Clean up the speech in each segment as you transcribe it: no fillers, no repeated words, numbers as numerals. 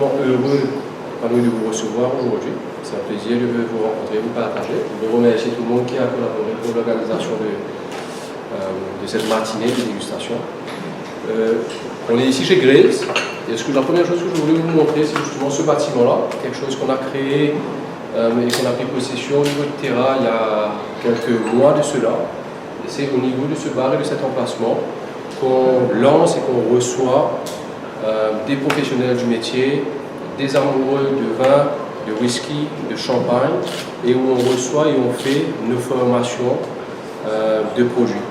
vraiment heureux parmi de vous recevoir aujourd'hui. C'est un plaisir de vous rencontrer, vous partager. Je veux remercier tout le monde qui a collaboré pour l'organisation de cette matinée de dégustation. On est ici chez Graves. Et la première chose que je voulais vous montrer, c'est justement ce bâtiment-là, quelque chose qu'on a créé et qu'on a pris possession au niveau de Terra il y a quelques mois de cela. Et c'est au niveau de ce bar et de cet emplacement qu'on lance et qu'on reçoit des professionnels du métier, des amoureux de vin, de whisky, de champagne, et où on reçoit et on fait nos formations de produits,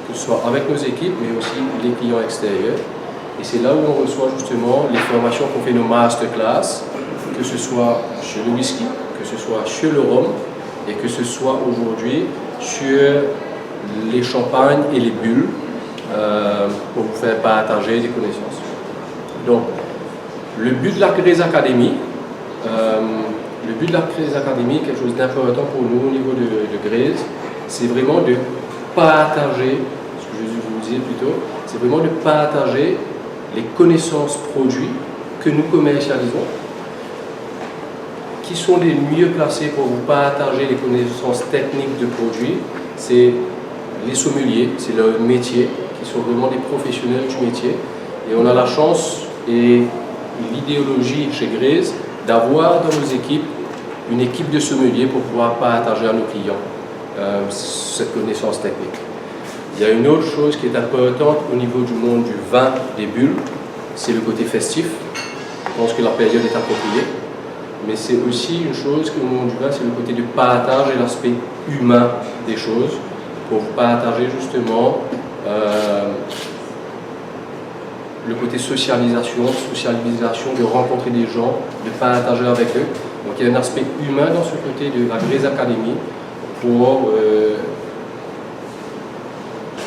que ce soit avec nos équipes, mais aussi les clients extérieurs. Et c'est là où on reçoit justement les formations qu'on fait nos masterclass, que ce soit sur le whisky, que ce soit sur le rhum, et que ce soit aujourd'hui sur les champagnes et les bulles, pour vous faire partager des connaissances. Donc, le but de la Graves Academy, quelque chose d'important pour nous au niveau de Graves, c'est vraiment de partager, ce que je vous disais plus tôt, c'est vraiment de partager les connaissances produits que nous commercialisons, qui sont les mieux placés pour vous partager les connaissances techniques de produits. C'est les sommeliers, c'est leur métier, qui sont vraiment des professionnels du métier. Et on a la chance et l'idéologie chez Graves d'avoir dans nos équipes une équipe de sommeliers pour pouvoir partager à nos clients cette connaissance technique. Il y a une autre chose qui est importante au niveau du monde du vin, des bulles, c'est le côté festif. Je pense que la période est appropriée. Mais c'est aussi une chose que au monde du vin, c'est le côté du partage et l'aspect humain des choses, pour partager justement le côté socialisation, de rencontrer des gens, de partager avec eux. Donc il y a un aspect humain dans ce côté de la Graves Academy pour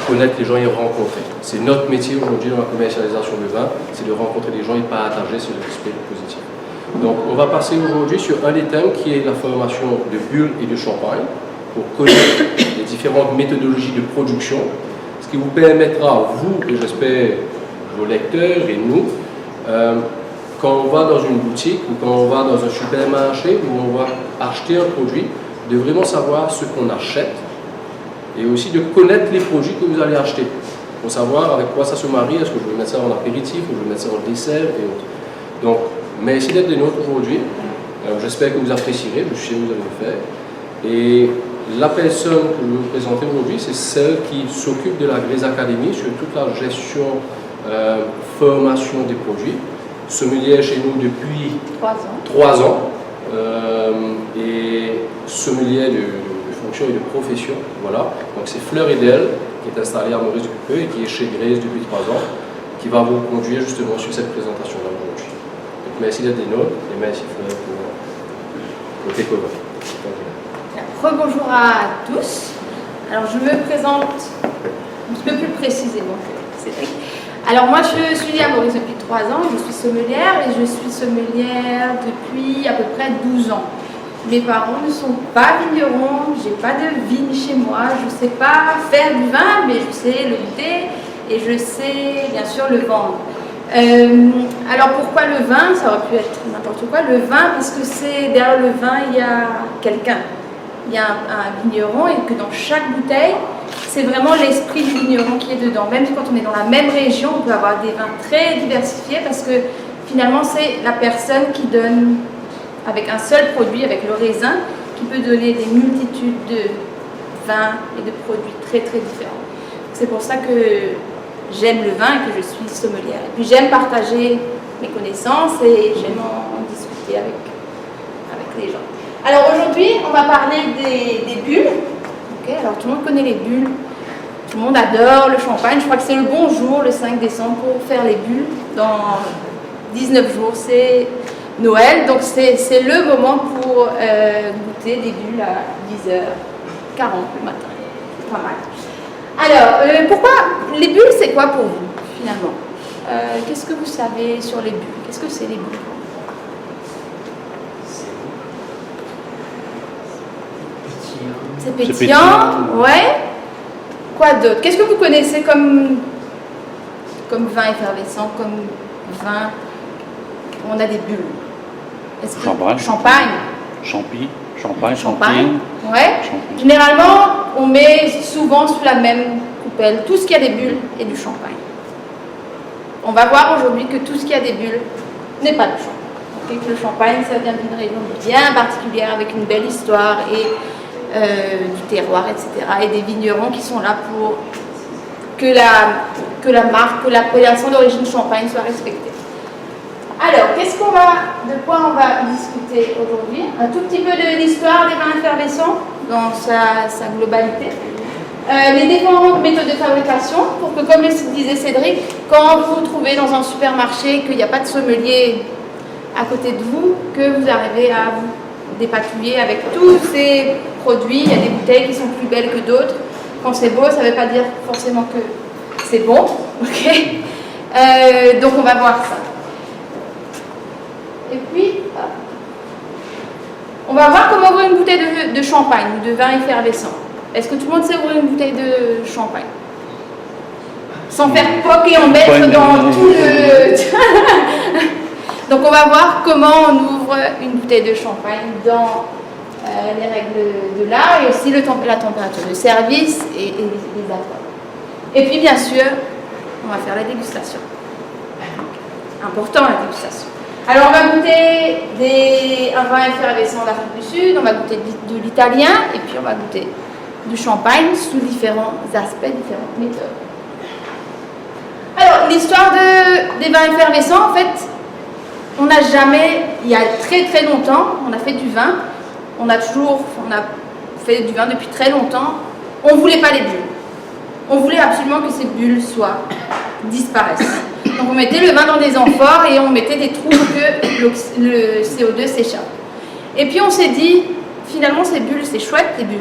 connaître les gens et rencontrer. C'est notre métier aujourd'hui dans la commercialisation du vin, c'est de rencontrer des gens et partager sur l'aspect positif. Donc on va passer aujourd'hui sur un des thèmes qui est la formation de bulles et de champagne, pour connaître les différentes méthodologies de production, ce qui vous permettra, vous et j'espère vos lecteurs et nous, quand on va dans une boutique ou quand on va dans un supermarché où on va acheter un produit, de vraiment savoir ce qu'on achète et aussi de connaître les produits que vous allez acheter pour savoir avec quoi ça se marie, est-ce que je vais mettre ça en apéritif ou je vais mettre ça en dessert et autres. Donc, merci d'être des nôtres aujourd'hui. J'espère que vous apprécierez, je sais que vous allez le faire. Et la personne que je vais vous présenter aujourd'hui, c'est celle qui s'occupe de la Graves Academy sur toute la gestion, formation des produits. Sommelière chez nous depuis 3 ans. Et sommelière de fonction et de profession. Voilà. Donc c'est Fleur Edel qui est installée à Maurice depuis peu et qui est chez Graves depuis 3 ans, qui va vous conduire justement sur cette présentation-là aujourd'hui. Donc merci d'être des nôtres et merci Fleur pour tes cover. Rebonjour à tous. Alors je me présente un petit peu plus précisément que Cédric. Alors moi je suis à Maurice depuis 3 ans, je suis sommelière et je suis sommelière depuis à peu près 12 ans. Mes parents ne sont pas vignerons, j'ai pas de vigne chez moi, je ne sais pas faire du vin, mais je sais le goûter et je sais bien sûr le vendre. Alors pourquoi le vin? Ça aurait pu être n'importe quoi. Le vin parce que c'est derrière le vin il y a quelqu'un. Il y a un vigneron et que dans chaque bouteille, c'est vraiment l'esprit du vigneron qui est dedans. Même quand on est dans la même région, on peut avoir des vins très diversifiés parce que finalement, c'est la personne qui donne, avec un seul produit, avec le raisin, qui peut donner des multitudes de vins et de produits très très différents. C'est pour ça que j'aime le vin et que je suis sommelière. Et puis j'aime partager mes connaissances et j'aime en discuter avec les gens. Alors aujourd'hui, on va parler des bulles. Okay, alors tout le monde connaît les bulles. Tout le monde adore le champagne. Je crois que c'est le bon jour, le 5 décembre, pour faire les bulles. Dans 19 jours, c'est Noël. Donc c'est le moment pour goûter des bulles à 10h40 le matin. C'est pas mal. Alors, pourquoi les bulles, c'est quoi pour vous, finalement? Qu'est-ce que vous savez sur les bulles? Qu'est-ce que c'est les bulles? C'est pétillant, ouais. Quoi d'autre? Qu'est-ce que vous connaissez comme vin effervescent, comme vin on a des bulles. Champagne. Champagne. Champagne. Ouais. Champagne. Généralement, on met souvent sous la même coupelle tout ce qui a des bulles et du champagne. On va voir aujourd'hui que tout ce qui a des bulles n'est pas du champagne. Okay, que le champagne, ça vient d'une région bien particulière avec une belle histoire et du terroir, etc. Et des vignerons qui sont là pour que la marque, que l'appellation d'origine champagne soit respectée. Alors, de quoi on va discuter aujourd'hui? Un tout petit peu de l'histoire des vins effervescents dans sa globalité. Les différentes méthodes de fabrication pour que, comme le disait Cédric, quand vous vous trouvez dans un supermarché, qu'il n'y a pas de sommelier à côté de vous, que vous arrivez à vous dépatouiller avec tous ces produits. Il y a des bouteilles qui sont plus belles que d'autres. Quand c'est beau, ça ne veut pas dire forcément que c'est bon. Okay, donc on va voir ça. Et puis, on va voir comment ouvrir une bouteille de champagne ou de vin effervescent. Est-ce que tout le monde sait ouvrir une bouteille de champagne? Sans faire poc et en mettre dans tout le... Donc on va voir comment on ouvre une bouteille de champagne dans les règles de l'art et aussi la température de service et les apports. Et puis bien sûr, on va faire la dégustation. Important la dégustation. Alors on va goûter un vin effervescent d'Afrique du Sud, on va goûter de l'italien et puis on va goûter du champagne sous différents aspects, différentes méthodes. Alors l'histoire des vins effervescents, en fait, on n'a jamais, il y a très très longtemps, on a fait du vin, on a fait du vin depuis très longtemps, on ne voulait pas les bulles. On voulait absolument que ces bulles disparaissent. Donc on mettait le vin dans des amphores et on mettait des trous pour que le CO2 s'échappe. Et puis on s'est dit, finalement ces bulles, c'est chouette les bulles.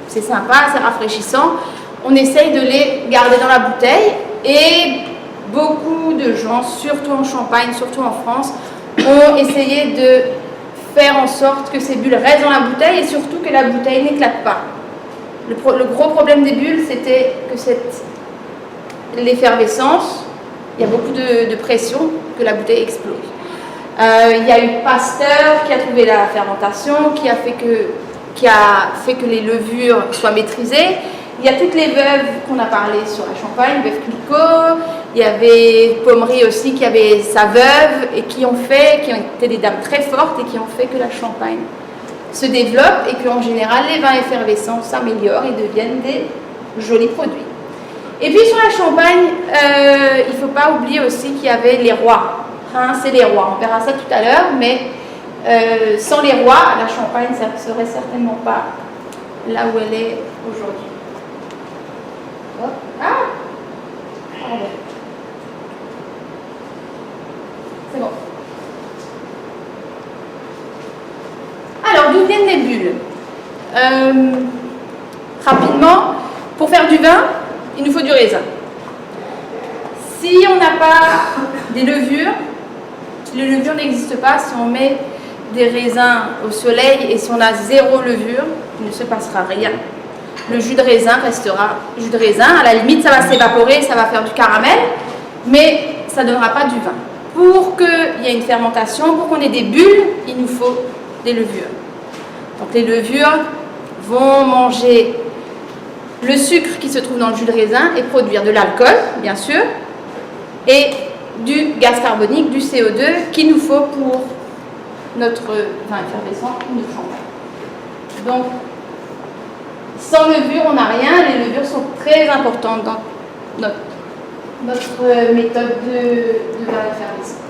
C'est sympa, c'est rafraîchissant. On essaye de les garder dans la bouteille et beaucoup de gens, surtout en Champagne, surtout en France, ont essayé de faire en sorte que ces bulles restent dans la bouteille et surtout que la bouteille n'éclate pas. Le gros problème des bulles, c'était que l'effervescence, il y a beaucoup de pression, que la bouteille explose. Il y a eu Pasteur qui a trouvé la fermentation, qui a fait que les levures soient maîtrisées. Il y a toutes les veuves qu'on a parlé sur la Champagne, veuve Clicquot. Il y avait Pommery aussi qui avait sa veuve et qui ont été des dames très fortes et qui ont fait que la Champagne se développe et qu'en général les vins effervescents s'améliorent et deviennent des jolis produits. Et puis sur la Champagne, il ne faut pas oublier aussi qu'il y avait les rois. Hein, c'est les rois, on verra ça tout à l'heure, mais sans les rois, la Champagne ne serait certainement pas là où elle est aujourd'hui. Hop. Ah, pardon. C'est bon. Alors, d'où viennent les bulles? Rapidement, pour faire du vin, il nous faut du raisin. Si on n'a pas des levures, les levures n'existent pas. Si on met des raisins au soleil et si on a zéro levure, il ne se passera rien. Le jus de raisin restera jus de raisin. À la limite, ça va s'évaporer, ça va faire du caramel, mais ça ne donnera pas du vin. Pour qu'il y ait une fermentation, pour qu'on ait des bulles, il nous faut des levures. Donc les levures vont manger le sucre qui se trouve dans le jus de raisin et produire de l'alcool, bien sûr, et du gaz carbonique, du CO2, qu'il nous faut pour notre vin effervescent ou notre champagne. Donc, sans levure, on n'a rien. Les levures sont très importantes dans notre méthode de vin effervescent.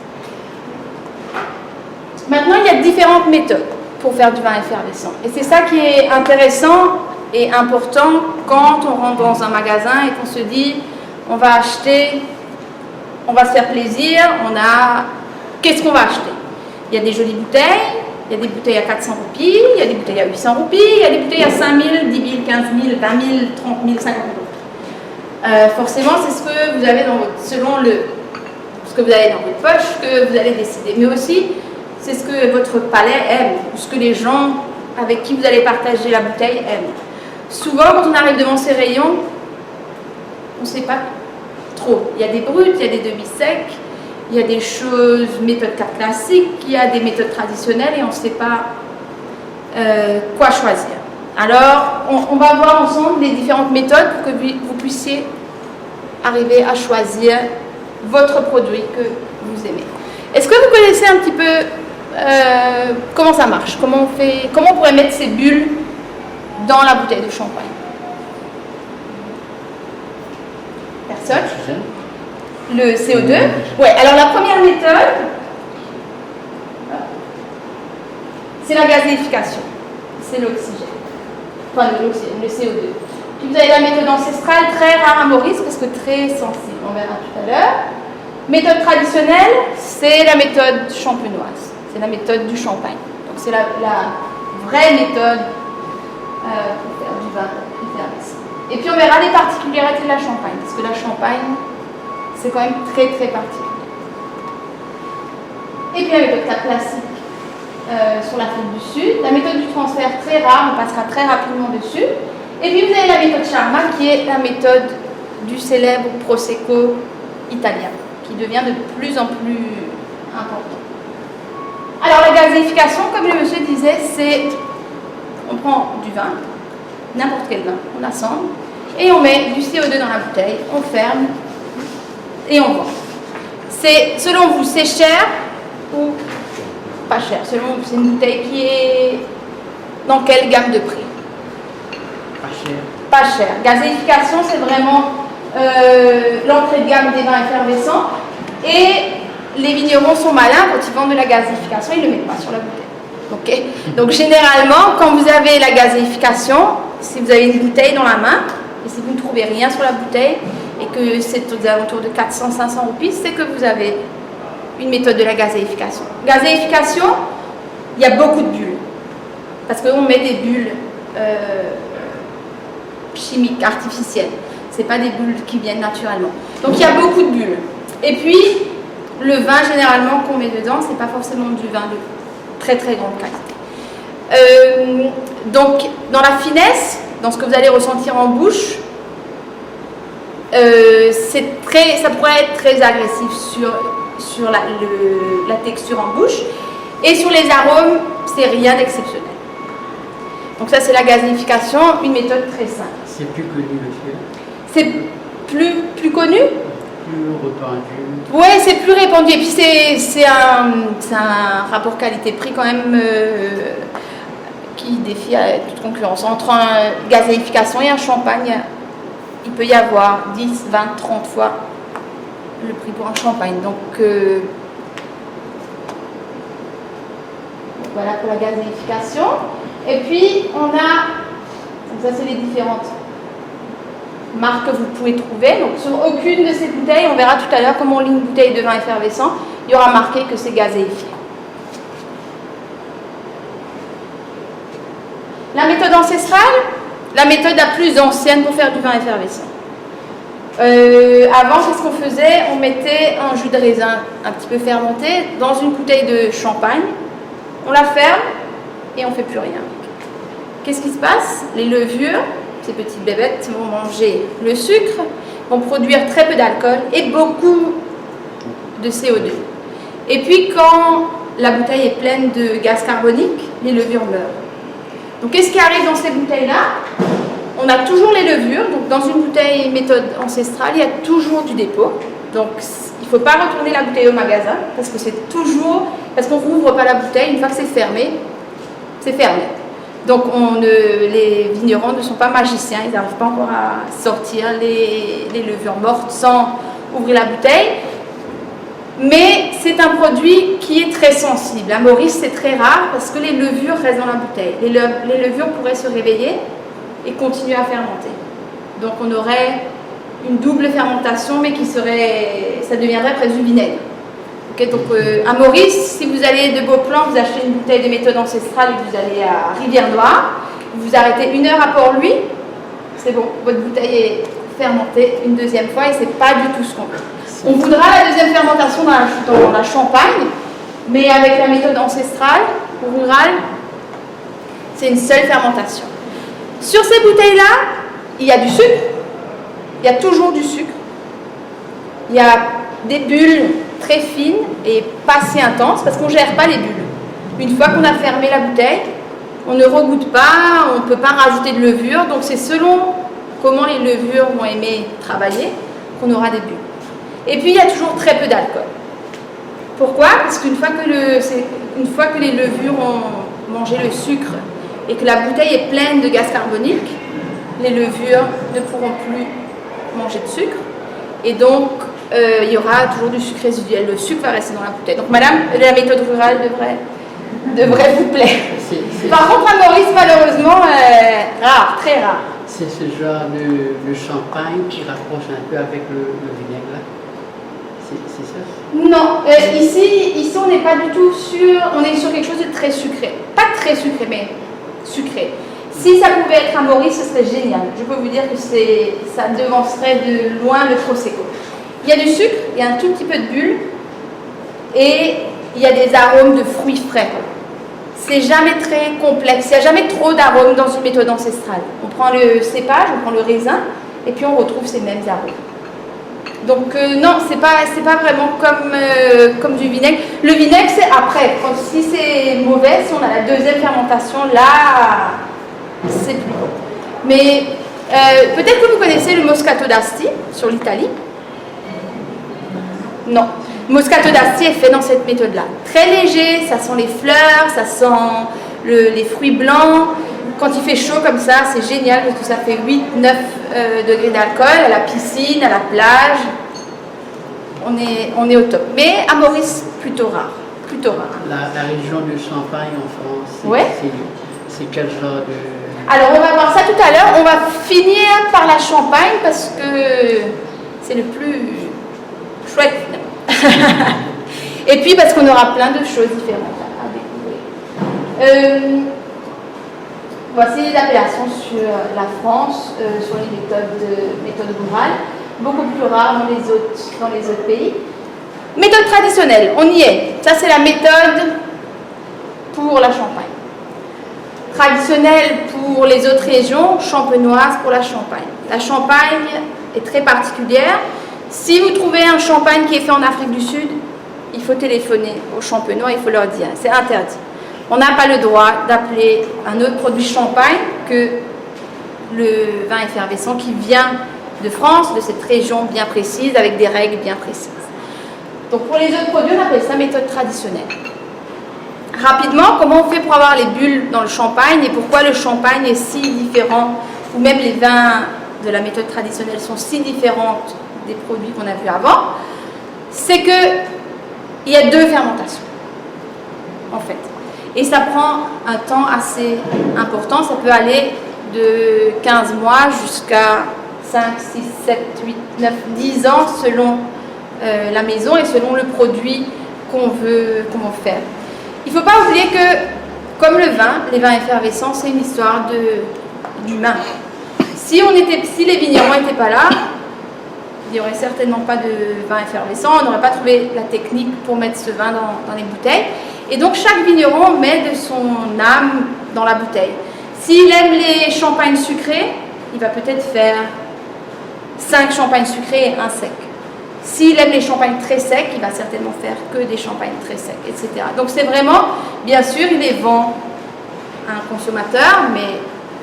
Maintenant, il y a différentes méthodes pour faire du vin effervescent. Et c'est ça qui est intéressant et important quand on rentre dans un magasin et qu'on se dit on va acheter, on va se faire plaisir, qu'est-ce qu'on va acheter? Il y a des jolies bouteilles, il y a des bouteilles à 400 roupies, il y a des bouteilles à 800 roupies, il y a des bouteilles à 5 000, 10 000, 15 000, 20 000, 30 000, 50 000. Forcément, c'est ce que vous avez selon ce que vous avez dans votre poche que vous allez décider. Mais aussi, c'est ce que votre palais aime, ou ce que les gens avec qui vous allez partager la bouteille aiment. Souvent, quand on arrive devant ces rayons, on ne sait pas trop. Il y a des bruts, il y a des demi-secs, il y a des choses, méthodes classiques, il y a des méthodes traditionnelles et on ne sait pas quoi choisir. Alors, on va voir ensemble les différentes méthodes pour que vous puissiez arriver à choisir votre produit que vous aimez. Est-ce que vous connaissez un petit peu comment ça marche? Comment on pourrait mettre ces bulles dans la bouteille de champagne? Personne? Le CO2? Oui, alors la première méthode, c'est la gazéification. C'est l'oxygène. Enfin, le CO2. Puis vous avez la méthode ancestrale, très rare à Maurice, parce que très sensible. On verra tout à l'heure. Méthode traditionnelle, c'est la méthode champenoise. C'est la méthode du champagne. Donc c'est la vraie méthode pour faire du vin effervescent. Et puis on verra les particularités de la Champagne, parce que la Champagne, c'est quand même très très particulier. Et puis la méthode classique sur l'Afrique du Sud, la méthode du transfert très rare, on passera très rapidement dessus. Et puis vous avez la méthode Charma, qui est la méthode du célèbre Prosecco italien, qui devient de plus en plus important. Alors la gazéification, comme le monsieur disait, c'est on prend du vin, n'importe quel vin, on assemble, et on met du CO2 dans la bouteille, on ferme, et on vend. C'est, selon vous, c'est cher ou pas cher? Selon vous, c'est une bouteille qui est dans quelle gamme de prix? Pas cher. Pas cher. Gazéification, c'est vraiment l'entrée de gamme des vins effervescents. Et les vignerons sont malins, quand ils vendent de la gazéification, ils ne le mettent pas sur la bouteille. Okay. Donc généralement, quand vous avez la gazéification, si vous avez une bouteille dans la main, et si vous ne trouvez rien sur la bouteille, et que c'est aux alentours de 400-500 roupies, c'est que vous avez une méthode de la gazéification. Gazéification, il y a beaucoup de bulles, parce qu'on met des bulles chimiques, artificielles. Ce n'est pas des bulles qui viennent naturellement. Donc il y a beaucoup de bulles. Et puis, le vin, généralement, qu'on met dedans, ce n'est pas forcément du vin de très très grande qualité. Donc, dans la finesse, dans ce que vous allez ressentir en bouche, ça pourrait être très agressif sur la texture en bouche. Et sur les arômes, c'est rien d'exceptionnel. Donc ça, c'est la gazéification, une méthode très simple. C'est plus connu, monsieur. C'est plus connu? Plus répandu. Oui, c'est plus répandu. Et puis c'est un rapport qualité-prix quand même qui défie toute concurrence. Entre une gazéification et un champagne, il peut y avoir 10, 20, 30 fois le prix pour un champagne. Donc voilà pour la gazéification. Et puis on a, donc ça c'est les différentes marques que vous pouvez trouver. Donc sur aucune de ces bouteilles, on verra tout à l'heure comment on lit une bouteille de vin effervescent, il y aura marqué que c'est gazéifié. La méthode ancestrale, la méthode la plus ancienne pour faire du vin effervescent. Avant, qu'est-ce qu'on faisait? On mettait un jus de raisin un petit peu fermenté dans une bouteille de champagne, on la ferme et on ne fait plus rien. Qu'est-ce qui se passe? Les levures, ces petites bébêtes, vont manger le sucre, vont produire très peu d'alcool et beaucoup de CO2. Et puis quand la bouteille est pleine de gaz carbonique, les levures meurent. Donc qu'est-ce qui arrive dans ces bouteilles-là? On a toujours les levures, donc dans une bouteille méthode ancestrale, il y a toujours du dépôt. Donc il ne faut pas retourner la bouteille au magasin, parce que c'est toujours, parce qu'on ne rouvre pas la bouteille, une fois que c'est fermé, c'est fermé. Donc les vignerons ne sont pas magiciens, ils n'arrivent pas encore à sortir les levures mortes sans ouvrir la bouteille. Mais c'est un produit qui est très sensible. À Maurice, c'est très rare parce que les levures restent dans la bouteille. Les levures pourraient se réveiller et continuer à fermenter. Donc on aurait une double fermentation, mais ça deviendrait presque du vinaigre. Okay, donc à Maurice, si vous allez de Beauplan, vous achetez une bouteille de méthode ancestrale et vous allez à Rivière-Noire, vous vous arrêtez 1 heure à Port-Louis, c'est bon, votre bouteille est fermentée une deuxième fois et c'est pas du tout ce qu'on veut. On voudra la deuxième fermentation dans la Champagne, mais avec la méthode ancestrale ou rurale, c'est une seule fermentation. Sur ces bouteilles-là, il y a du sucre, il y a toujours du sucre, il y a des bulles très fine et pas si intense parce qu'on ne gère pas les bulles. Une fois qu'on a fermé la bouteille, on ne regoute pas, on ne peut pas rajouter de levure, donc c'est selon comment les levures vont aimer travailler qu'on aura des bulles. Et puis il y a toujours très peu d'alcool. Pourquoi? Parce qu'une fois que les levures ont mangé le sucre et que la bouteille est pleine de gaz carbonique, les levures ne pourront plus manger de sucre et donc il y aura toujours du sucre résiduel. Le sucre va rester dans la bouteille. Donc madame, la méthode rurale devrait vous plaire. Par contre à Maurice, malheureusement, rare, très rare. C'est ce genre de champagne qui rapproche un peu avec le vinaigre là. C'est ça? Non, ici on n'est pas du tout sur, on est sur quelque chose de très sucré. Pas très sucré, mais sucré. Si ça pouvait être à Maurice, ce serait génial. Je peux vous dire que ça devancerait de loin le Prosecco. Il y a du sucre, il y a un tout petit peu de bulle et il y a des arômes de fruits frais. C'est jamais très complexe, il n'y a jamais trop d'arômes dans une méthode ancestrale. On prend le cépage, on prend le raisin et puis on retrouve ces mêmes arômes. Donc non, c'est pas vraiment comme du vinaigre. Le vinaigre, c'est après. Si c'est mauvais, si on a la deuxième fermentation, là, c'est plus bon. Mais peut-être que vous connaissez le Moscato d'Asti sur l'Italie. Non. Moscato d'Asti est fait dans cette méthode-là. Très léger, ça sent les fleurs, ça sent les fruits blancs. Quand il fait chaud comme ça, c'est génial parce que ça fait 8-9 degrés d'alcool à la piscine, à la plage. On est au top. Mais à Maurice, plutôt rare. Plutôt rare. La région de Champagne en France, Ouais. c'est quel genre de... Alors on va voir ça tout à l'heure. On va finir par la Champagne parce que c'est le plus chouette finalement. Et puis parce qu'on aura plein de choses différentes à découvrir. Voici les appellations sur la France, sur les méthodes rurales, beaucoup plus rares dans les autres pays. Méthode traditionnelle, on y est. Ça, c'est la méthode pour la Champagne. Traditionnelle pour les autres régions, champenoise pour la Champagne. La Champagne est très particulière. Si vous trouvez un champagne qui est fait en Afrique du Sud, il faut téléphoner aux champenois, il faut leur dire, c'est interdit. On n'a pas le droit d'appeler un autre produit champagne que le vin effervescent qui vient de France, de cette région bien précise, avec des règles bien précises. Donc pour les autres produits, on appelle ça méthode traditionnelle. Rapidement, comment on fait pour avoir les bulles dans le champagne et pourquoi le champagne est si différent, ou même les vins de la méthode traditionnelle sont si différents des produits qu'on a vus avant, c'est qu'il y a 2 fermentations, en fait. Et ça prend un temps assez important, ça peut aller de 15 mois jusqu'à 5, 6, 7, 8, 9, 10 ans selon la maison et selon le produit qu'on veut faire. Il ne faut pas oublier que, comme le vin, les vins effervescents, c'est une histoire d'humain. Si les vignerons n'étaient pas là, il n'y aurait certainement pas de vin effervescent, on n'aurait pas trouvé la technique pour mettre ce vin dans les bouteilles. Et donc chaque vigneron met de son âme dans la bouteille. S'il aime les champagnes sucrés, il va peut-être faire 5 champagnes sucrés et 1 sec. S'il aime les champagnes très secs, il va certainement faire que des champagnes très secs, etc. Donc c'est vraiment, bien sûr, il les vend à un consommateur, mais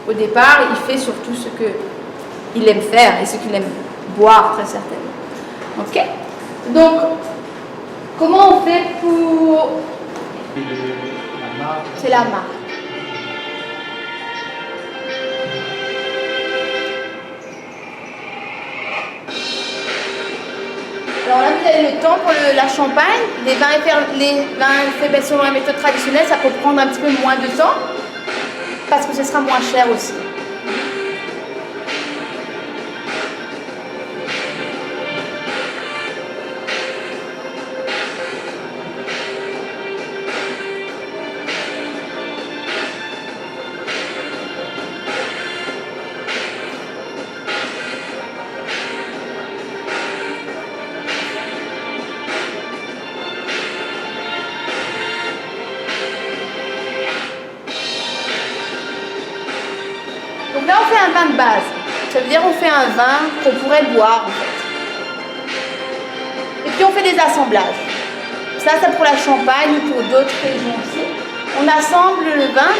au départ, il fait surtout ce qu'il aime faire et ce qu'il aime boire, très certainement. Ok? Donc, comment on fait pour... C'est la marque. Alors là, vous avez le temps pour la Champagne. Les vins faits selon la méthode traditionnelle, ça peut prendre un petit peu moins de temps parce que ce sera moins cher aussi. Donc là, on fait un vin de base. Ça veut dire qu'on fait un vin qu'on pourrait boire, en fait. Et puis, on fait des assemblages. ça c'est pour la Champagne ou pour d'autres régions aussi. On assemble le vin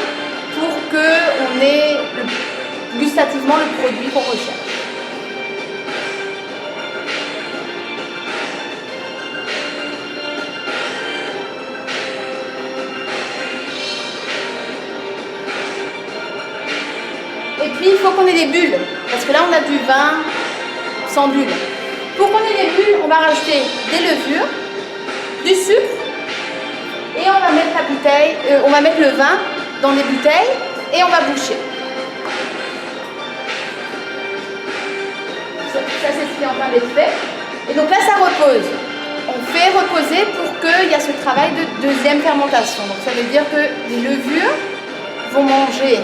pour qu'on ait gustativement le produit qu'on recherche. Et puis il faut qu'on ait des bulles, parce que là on a du vin sans bulles. Pour qu'on ait des bulles, on va rajouter des levures, du sucre, et on va mettre la bouteille, on va mettre le vin dans des bouteilles et on va boucher. Ça c'est ce qui est en train d'être fait. Et donc là ça repose. On fait reposer pour qu'il y ait ce travail de deuxième fermentation. Donc ça veut dire que les levures vont manger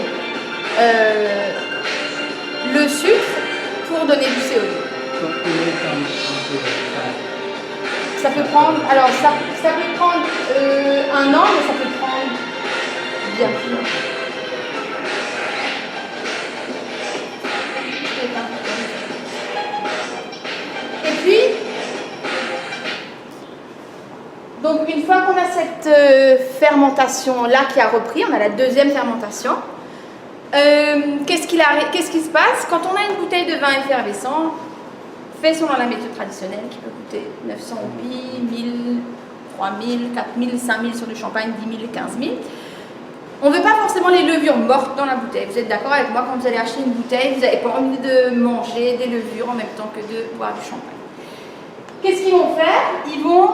le sucre pour donner du CO2. Ça peut prendre, alors ça peut prendre 1 an, mais ça peut prendre bien plus longtemps. Et puis, donc une fois qu'on a cette fermentation là qui a repris, on a la deuxième fermentation. Qu'est-ce qui se passe quand on a une bouteille de vin effervescent fait selon la méthode traditionnelle qui peut coûter 900 roupies, 1000, 3000, 4000, 5000 sur du champagne, 10 000, 15 000. On ne veut pas forcément les levures mortes dans la bouteille. Vous êtes d'accord avec moi, quand vous allez acheter une bouteille, vous n'avez pas envie de manger des levures en même temps que de boire du champagne. Qu'est-ce qu'ils vont faire? Ils vont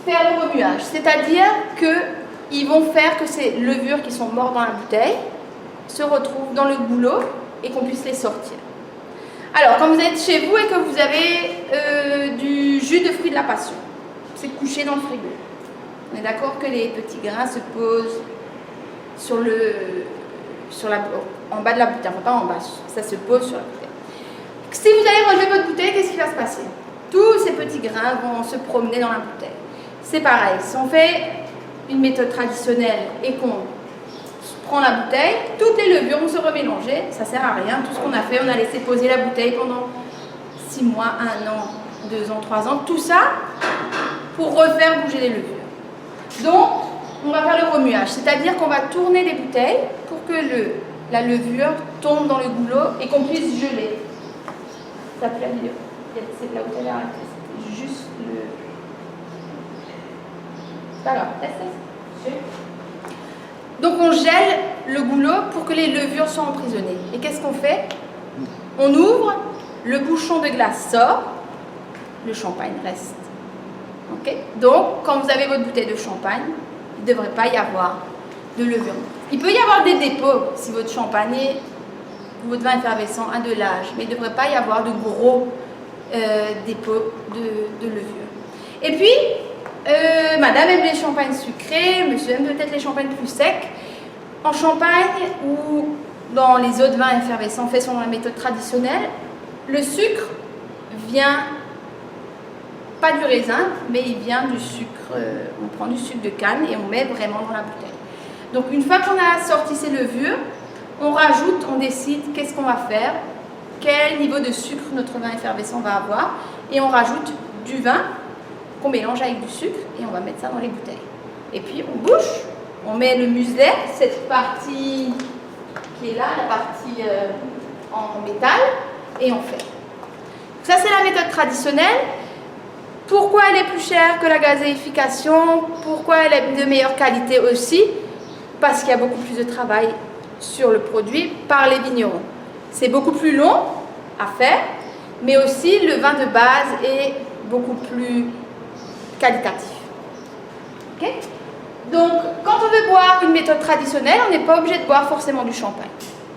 faire le remuage, c'est-à-dire qu'ils vont faire que ces levures qui sont mortes dans la bouteille se retrouvent dans le goulot et qu'on puisse les sortir. Alors, quand vous êtes chez vous et que vous avez du jus de fruits de la passion, c'est couché dans le frigo. On est d'accord que les petits grains se posent en bas de la bouteille, enfin pas en bas, ça se pose sur la bouteille. Si vous allez relever votre bouteille, qu'est-ce qui va se passer? Tous ces petits grains vont se promener dans la bouteille. C'est pareil, si on fait une méthode traditionnelle et qu'on prend la bouteille, toutes les levures vont se remélanger, ça sert à rien. Tout ce qu'on a fait, on a laissé poser la bouteille pendant 6 mois, 1 an, 2 ans, 3 ans, tout ça pour refaire bouger les levures. Donc, on va faire le remuage, c'est-à-dire qu'on va tourner les bouteilles pour que la levure tombe dans le goulot et qu'on puisse geler. Ça plaît la vidéo. C'est là où tu avais arrêté, c'était juste le... C'est pas grave, laisse. Donc on gèle le goulot pour que les levures soient emprisonnées. Et qu'est-ce qu'on fait? On ouvre, le bouchon de glace sort, le champagne reste. Okay? Donc quand vous avez votre bouteille de champagne, il ne devrait pas y avoir de levure. Il peut y avoir des dépôts si votre champagne ou votre vin effervescent a de l'âge, mais il ne devrait pas y avoir de gros dépôts de levure. Et puis, madame aime les champagnes sucrés, monsieur aime peut-être les champagnes plus secs. En Champagne ou dans les autres vins effervescents faits selon la méthode traditionnelle, le sucre vient pas du raisin, mais il vient du sucre. On prend du sucre de canne et on met vraiment dans la bouteille. Donc une fois qu'on a sorti ces levures, on rajoute, on décide qu'est-ce qu'on va faire, quel niveau de sucre notre vin effervescent va avoir, et on rajoute du vin qu'on mélange avec du sucre et on va mettre ça dans les bouteilles. Et puis on bouche, on met le muselet, cette partie qui est là, la partie en métal, et on fait. Ça c'est la méthode traditionnelle. Pourquoi elle est plus chère que la gazéification? Pourquoi elle est de meilleure qualité aussi? Parce qu'il y a beaucoup plus de travail sur le produit par les vignerons. C'est beaucoup plus long à faire, mais aussi le vin de base est beaucoup plus qualitatif. Okay? Donc, quand on veut boire une méthode traditionnelle, on n'est pas obligé de boire forcément du champagne.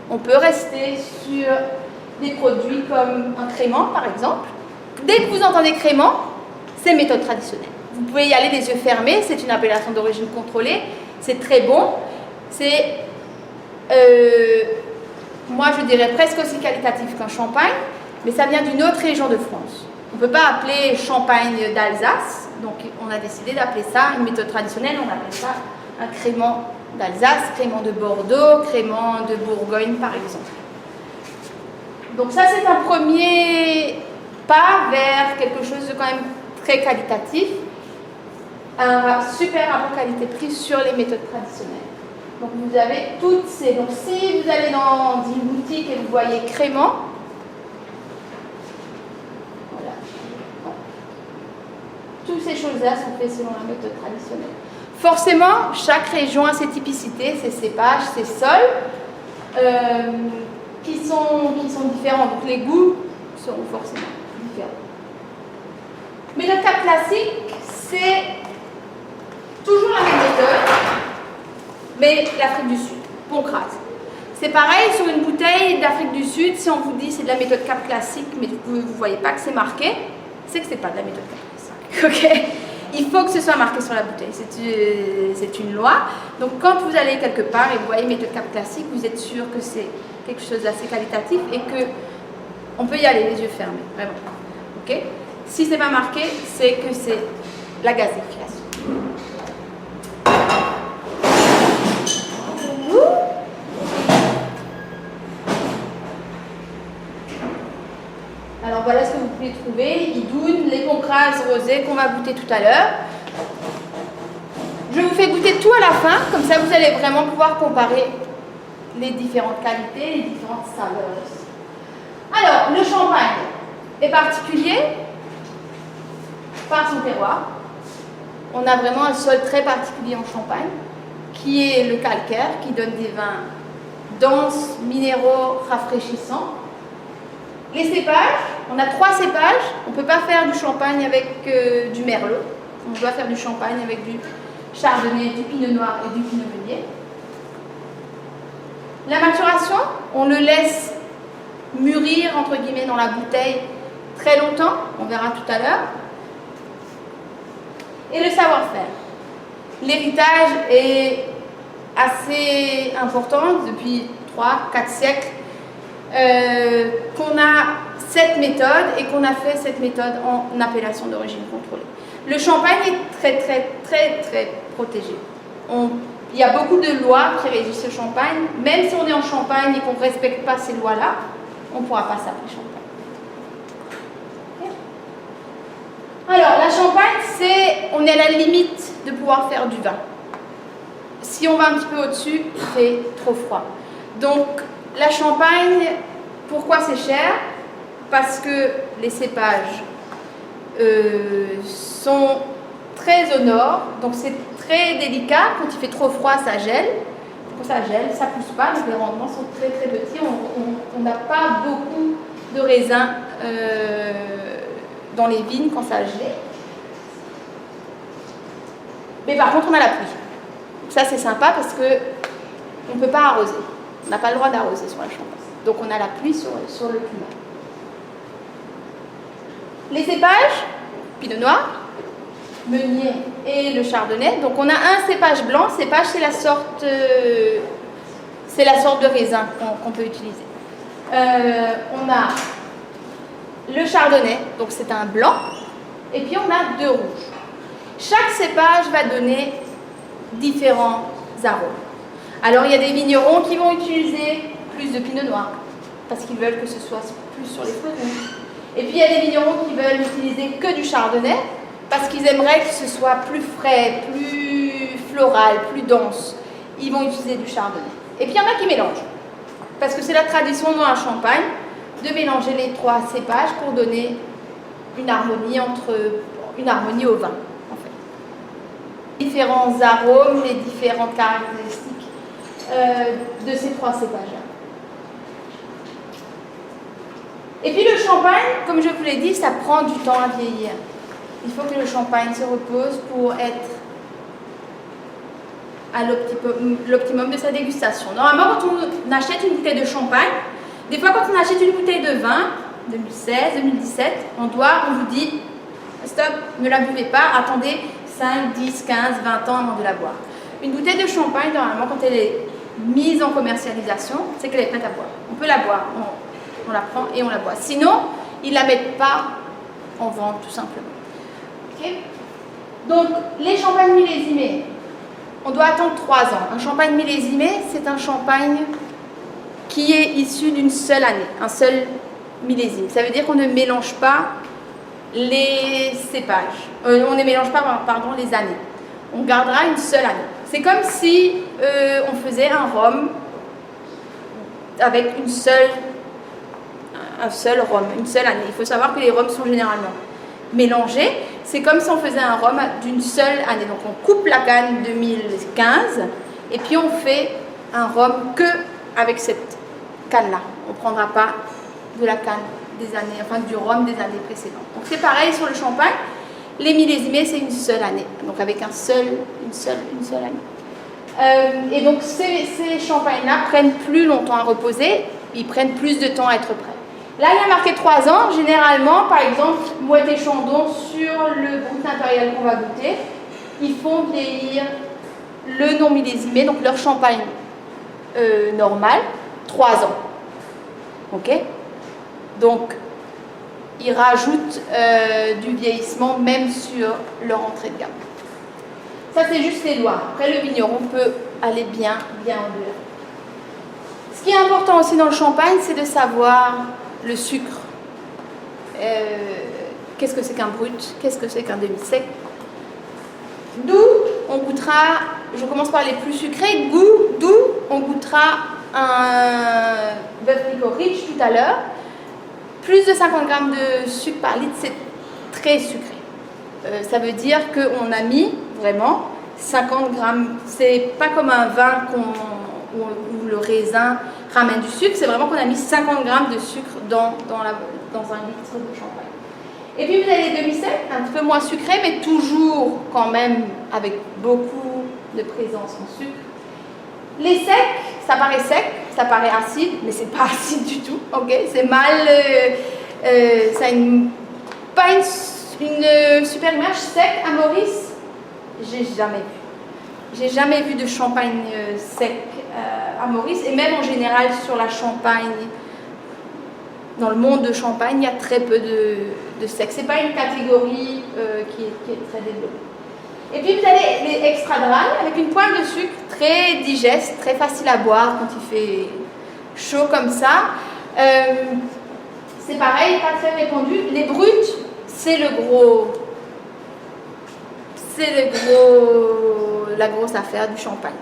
On peut rester sur des produits comme un crément, par exemple. Dès que vous entendez crément, c'est méthode traditionnelle. Vous pouvez y aller les yeux fermés, c'est une appellation d'origine contrôlée, c'est très bon. C'est, moi je dirais presque aussi qualitatif qu'un champagne, mais ça vient d'une autre région de France. On ne peut pas appeler champagne d'Alsace, donc on a décidé d'appeler ça une méthode traditionnelle, on appelle ça un crément d'Alsace, crément de Bordeaux, crément de Bourgogne par exemple. Donc ça c'est un premier pas vers quelque chose de quand même très qualitatif. un super rapport qualité-prix sur les méthodes traditionnelles. Donc vous avez toutes ces... Donc si vous allez dans une boutique et vous voyez crément, voilà. Toutes ces choses-là sont faites selon la méthode traditionnelle. Forcément, chaque région a ses typicités, ses cépages, ses sols, qui sont différents. Donc les goûts seront forcément différents. Mais le cas classique, c'est toujours la même méthode, mais l'Afrique du Sud, Poncrase. C'est pareil sur une bouteille d'Afrique du Sud, si on vous dit c'est de la méthode Cap classique, mais vous ne voyez pas que c'est marqué, c'est que ce n'est pas de la méthode Cap classique. Okay. Il faut que ce soit marqué sur la bouteille, c'est une loi. Donc quand vous allez quelque part et vous voyez méthode Cap classique, vous êtes sûr que c'est quelque chose d'assez qualitatif et qu'on peut y aller les yeux fermés, vraiment. Okay. Si ce n'est pas marqué, c'est que c'est la gazéfication. Alors voilà ce que vous pouvez trouver, Idoun, les Poncrases rosés qu'on va goûter tout à l'heure. Je vous fais goûter tout à la fin, comme ça vous allez vraiment pouvoir comparer les différentes qualités, les différentes saveurs aussi. Alors, le champagne est particulier par son terroir. On a vraiment un sol très particulier en Champagne, qui est le calcaire, qui donne des vins denses, minéraux, rafraîchissants. Les cépages, on a 3 cépages. On ne peut pas faire du champagne avec du merlot. On doit faire du champagne avec du chardonnay, du pinot noir et du pinot meunier. La maturation, on le laisse mûrir, entre guillemets, dans la bouteille très longtemps. On verra tout à l'heure. Et le savoir-faire. L'héritage est assez important depuis 3-4 siècles. Qu'on a cette méthode et qu'on a fait cette méthode en appellation d'origine contrôlée. Le champagne est très très très très protégé. Il y a beaucoup de lois qui régissent le champagne. Même si on est en Champagne et qu'on ne respecte pas ces lois-là, on ne pourra pas s'appeler champagne. Okay. Alors la Champagne, on est à la limite de pouvoir faire du vin. Si on va un petit peu au-dessus, il fait trop froid. Donc la Champagne, pourquoi c'est cher? Parce que les cépages sont très au nord, donc c'est très délicat. Quand il fait trop froid, ça gèle. Quand ça gèle, ça ne pousse pas, donc les rendements sont très très petits. On n'a pas beaucoup de raisins dans les vignes quand ça gèle. Mais par contre, on a la pluie. Ça, c'est sympa parce qu'on ne peut pas arroser. On n'a pas le droit d'arroser sur la Champagne. Donc on a la pluie sur le climat. Les cépages, pinot noir, meunier et le chardonnay. Donc on a un cépage blanc. Cépage, c'est la sorte de raisin qu'on peut utiliser. On a le chardonnay, donc c'est un blanc. Et puis on a 2 rouges. Chaque cépage va donner différents arômes. Alors il y a des vignerons qui vont utiliser plus de pinot noir parce qu'ils veulent que ce soit plus sur les fruits rouges. Et puis il y a des vignerons qui veulent utiliser que du chardonnay parce qu'ils aimeraient que ce soit plus frais, plus floral, plus dense. Ils vont utiliser du chardonnay. Et puis il y en a qui mélangent parce que c'est la tradition dans la Champagne de mélanger les 3 cépages pour donner une harmonie au vin. Différents arômes, les différentes caractéristiques de ces 3 cépages. Et puis le champagne, comme je vous l'ai dit, ça prend du temps à vieillir. Il faut que le champagne se repose pour être à l'optimum de sa dégustation. Normalement, quand on achète une bouteille de champagne, des fois quand on achète une bouteille de vin, 2016, 2017, on vous dit, stop, ne la buvez pas, attendez 5, 10, 15, 20 ans avant de la boire. Une bouteille de champagne, normalement, quand elle est mise en commercialisation, c'est qu'elle est prête à boire. On peut la boire, on la prend et on la boit. Sinon, ils ne la mettent pas en vente, tout simplement. Okay. Donc, les champagnes millésimés, on doit attendre 3 ans. Un champagne millésimé, c'est un champagne qui est issu d'une seule année, un seul millésime. Ça veut dire qu'on ne mélange pas les cépages. On ne mélange pas, pardon, les années. on gardera une seule année. C'est comme si on faisait un rhum avec un seul rhum, une seule année. Il faut savoir que les rhums sont généralement mélangés. C'est comme si on faisait un rhum d'une seule année. Donc on coupe la canne 2015 et puis on fait un rhum que avec cette canne-là. On ne prendra pas de la canne des années, enfin du rhum des années précédentes. Donc c'est pareil sur le champagne. Les millésimés, c'est une seule année, donc avec une seule année. Et donc ces champagnes-là prennent plus longtemps à reposer, ils prennent plus de temps à être prêts. Là, il y a marqué 3 ans. Généralement, par exemple, Moët et Chandon, sur le Brut impérial qu'on va goûter, ils font vieillir le non millésimé, donc leur champagne normal, 3 ans. Ok? Donc, ils rajoutent du vieillissement même sur leur entrée de gamme. Ça, c'est juste les lois. Après, le vigneron peut aller bien au-delà. Ce qui est important aussi dans le champagne, c'est de savoir le sucre. Qu'est-ce que c'est qu'un brut? Qu'est-ce que c'est qu'un demi-sec? D'où on goûtera, je commence par les plus sucrés, d'où on goûtera un bœuf licorice tout à l'heure. Plus de 50 grammes de sucre par litre, c'est très sucré. Ça veut dire qu'on a mis vraiment 50 grammes. C'est pas comme un vin où le raisin ramène du sucre, c'est vraiment qu'on a mis 50 grammes de sucre dans un litre de champagne. Et puis vous avez les demi-secs, un petit peu moins sucrés, mais toujours quand même avec beaucoup de présence en sucre. Les secs, ça paraît sec, ça paraît acide, mais c'est pas acide du tout, ok? C'est mal, ça a pas une super image. Sec à Maurice, j'ai jamais vu. J'ai jamais vu de champagne sec à Maurice, et même en général sur la Champagne, dans le monde de Champagne, il y a très peu de sec. C'est pas une catégorie qui est très développée. Et puis vous avez les extra dry avec une pointe de sucre très digeste, très facile à boire quand il fait chaud comme ça. C'est pareil, pas très répandu. Les bruts, c'est la grosse affaire du champagne.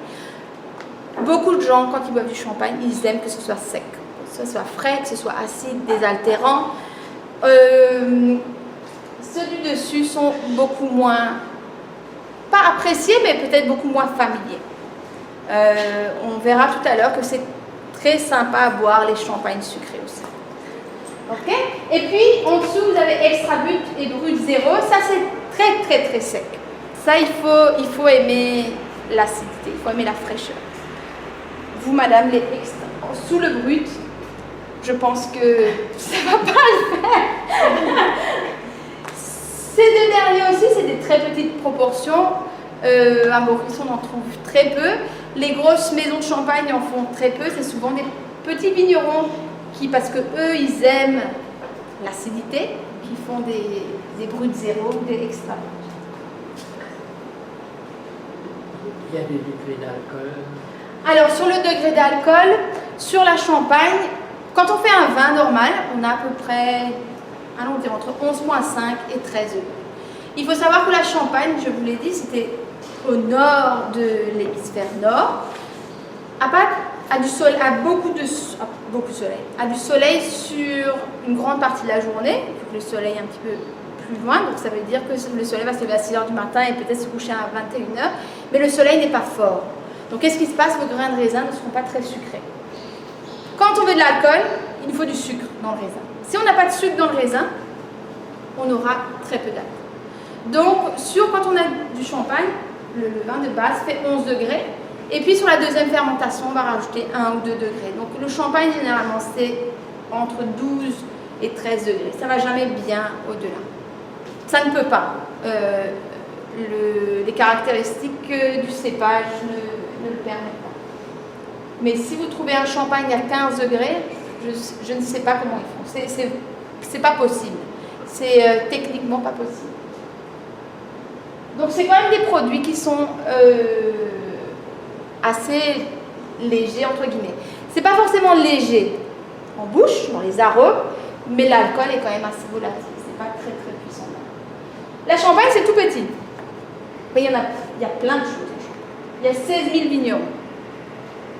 Beaucoup de gens, quand ils boivent du champagne, ils aiment que ce soit sec, que ce soit frais, que ce soit acide, désaltérant. Ceux du dessus sont beaucoup moins, pas appréciés, mais peut-être beaucoup moins familiers. On verra tout à l'heure que c'est très sympa à boire les champagnes sucrés aussi. Ok? Et puis en dessous vous avez extra brut et brut zéro. Ça c'est très très très sec. Ça il faut aimer l'acidité, il faut aimer la fraîcheur. Vous madame, les extra sous le brut, je pense que ça va pas le faire. Ces deux derniers aussi, c'est des très petites proportions. À Maurice, on en trouve très peu. Les grosses maisons de champagne en font très peu. C'est souvent des petits vignerons qui, parce que eux, ils aiment l'acidité, qui font des bruts zéro ou des extra bruts. Il y a des degrés d'alcool. Alors, sur le degré d'alcool, sur la Champagne, quand on fait un vin normal, on a à peu près, allons dire, entre 11,5 et 13 euros. Il faut savoir que la Champagne, je vous l'ai dit, c'était au nord de l'hémisphère nord, a beaucoup de soleil, a du soleil sur une grande partie de la journée, le soleil est un petit peu plus loin, donc ça veut dire que le soleil va se lever à 6 h du matin et peut-être se coucher à 21 h, mais le soleil n'est pas fort. Donc qu'est-ce qui se passe? Vos grains de raisin ne seront pas très sucrés. Quand on veut de l'alcool, il faut du sucre dans le raisin. Si on n'a pas de sucre dans le raisin, on aura très peu d'alcool. Donc quand on a du champagne, le vin de base fait 11 degrés. Et puis sur la deuxième fermentation, on va rajouter 1 ou 2 degrés. Donc le champagne, généralement, c'est entre 12 et 13 degrés. Ça ne va jamais bien au-delà. Ça ne peut pas. Les caractéristiques du cépage ne le permettent pas. Mais si vous trouvez un champagne à 15 degrés, je ne sais pas comment ils font. C'est pas possible. C'est techniquement pas possible. Donc c'est quand même des produits qui sont assez légers, entre guillemets. C'est pas forcément léger en bouche, dans les arômes, mais l'alcool est quand même assez volatile. C'est pas très très puissant. La Champagne, c'est tout petit. Mais il y en a il y a plein de choses en Champagne. Il y a 16 000 vignerons.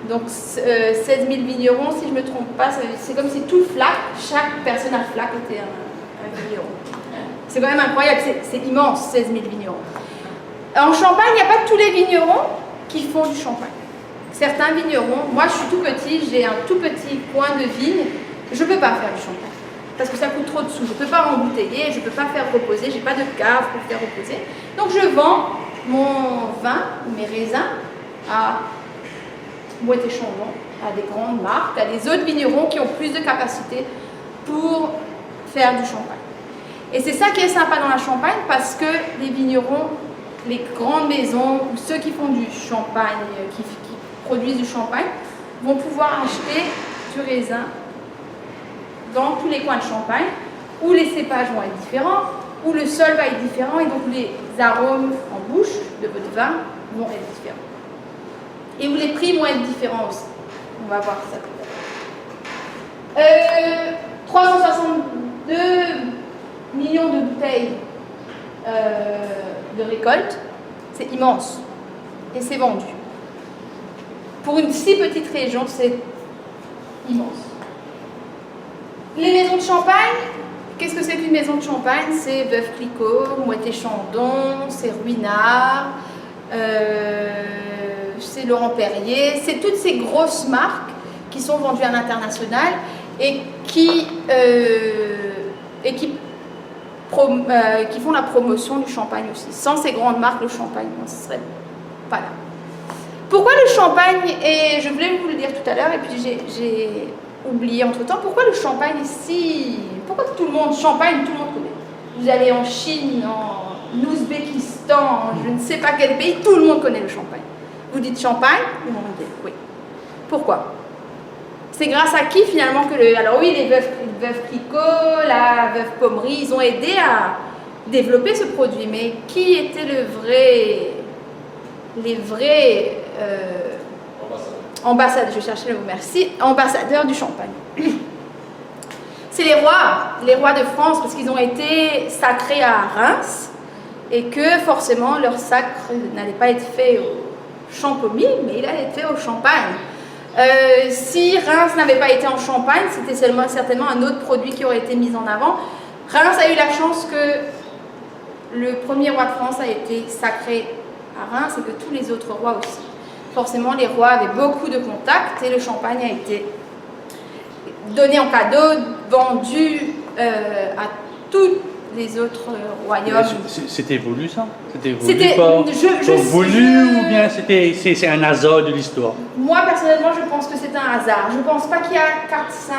Donc 16 000 vignerons, si je ne me trompe pas, c'est comme si tout Flac, chaque personne à Flac était un vigneron. C'est quand même incroyable, c'est immense, 16 000 vignerons. En Champagne, il n'y a pas tous les vignerons qui font du champagne. Certains vignerons, moi je suis tout petit, j'ai un tout petit coin de vigne, je ne peux pas faire du champagne. Parce que ça coûte trop de sous, je ne peux pas embouteiller, je ne peux pas faire reposer, je n'ai pas de cave pour faire reposer. Donc je vends mon vin, mes raisins, à Moët-et-Chandon, à des grandes marques, à des autres vignerons qui ont plus de capacité pour faire du champagne. Et c'est ça qui est sympa dans la Champagne, parce que les vignerons, les grandes maisons, ou ceux qui font du champagne, qui produisent du champagne, vont pouvoir acheter du raisin dans tous les coins de Champagne, où les cépages vont être différents, où le sol va être différent, et donc les arômes en bouche de votre vin vont être différents. Et où les prix vont être différents aussi. On va voir ça tout à l'heure. 362 millions de bouteilles de récolte, c'est immense. Et c'est vendu. Pour une si petite région, c'est immense. Les maisons de champagne, qu'est-ce que c'est qu'une maison de champagne? C'est Veuve Clicquot, Moët-et-Chandon, c'est Ruinart, c'est Laurent Perrier, c'est toutes ces grosses marques qui sont vendues à l'international et qui font la promotion du champagne aussi. Sans ces grandes marques, le champagne ne serait pas là. Pourquoi le champagne, et je voulais vous le dire tout à l'heure, et puis j'ai oublié entre-temps, pourquoi le champagne est si... Pourquoi tout le monde, champagne, tout le monde connaît? Vous allez en Chine, en Ouzbékistan, je ne sais pas quel pays, tout le monde connaît le champagne. Vous dites champagne, tout le monde dit oui. Pourquoi? C'est grâce à qui finalement que le... Alors oui, les Veuve Clicquot, la Veuve Pommery, ils ont aidé à développer ce produit, mais qui était les vrais ambassadeurs, je cherchais le mot, merci, ambassadeurs du champagne? C'est les rois de France, parce qu'ils ont été sacrés à Reims, et que forcément leur sacre n'allait pas être fait au Champomy, mais il allait être fait au Champagne. Si Reims n'avait pas été en Champagne, c'était certainement un autre produit qui aurait été mis en avant. Reims a eu la chance que le premier roi de France a été sacré à Reims et que tous les autres rois aussi. Forcément, les rois avaient beaucoup de contacts et le champagne a été donné en cadeau, vendu à tous les autres royaumes. C'était voulu ça? C'était voulu ou bien c'est un hasard de l'histoire? Moi, personnellement, je pense que c'est un hasard. Je ne pense pas qu'il y a 4, 5,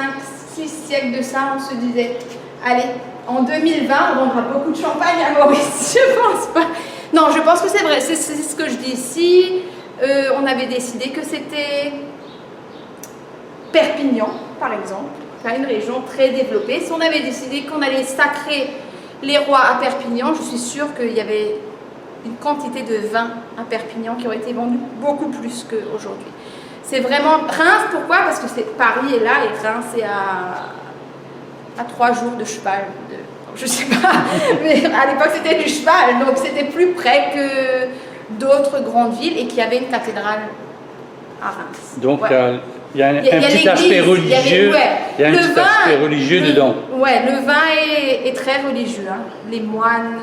6 siècles de ça, on se disait, allez, en 2020, on vendra beaucoup de champagne à Maurice. Je ne pense pas. Non, je pense que c'est vrai, c'est ce que je dis. Si on avait décidé que c'était Perpignan, par exemple, une région très développée, si on avait décidé qu'on allait sacrer les rois à Perpignan, je suis sûre qu'il y avait une quantité de vin à Perpignan qui aurait été vendue beaucoup plus qu'aujourd'hui. C'est vraiment Reims, pourquoi? Parce que Paris est là et Reims est à 3 jours de cheval. Je sais pas, mais à l'époque c'était du cheval, donc c'était plus près que d'autres grandes villes et qu'il y avait une cathédrale à Reims. Donc ouais. Il y a un petit aspect religieux, il y a un petit aspect religieux dedans. Ouais, le vin est très religieux. Hein. Les moines,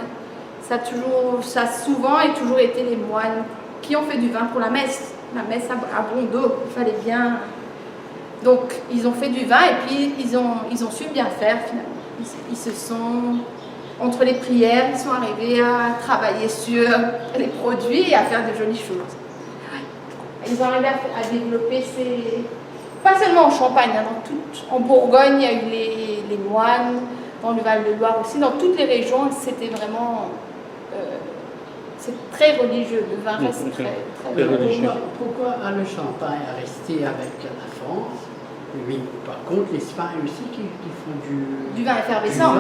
ça a souvent et toujours été les moines qui ont fait du vin pour la messe. La messe à Bondeau, il fallait bien. Donc ils ont fait du vin et puis ils ont su bien faire finalement. Ils se sont, entre les prières, ils sont arrivés à travailler sur les produits et à faire de jolies choses. Ils ont arrivé à développer pas seulement en Champagne, hein, en Bourgogne, il y a eu les moines, dans le Val-de-Loire aussi, dans toutes les régions, c'était vraiment... c'est très religieux, le vin reste très religieux. Pourquoi le Champagne a resté avec la France? Oui, par contre, l'Espagne aussi qui font du vin effervescent.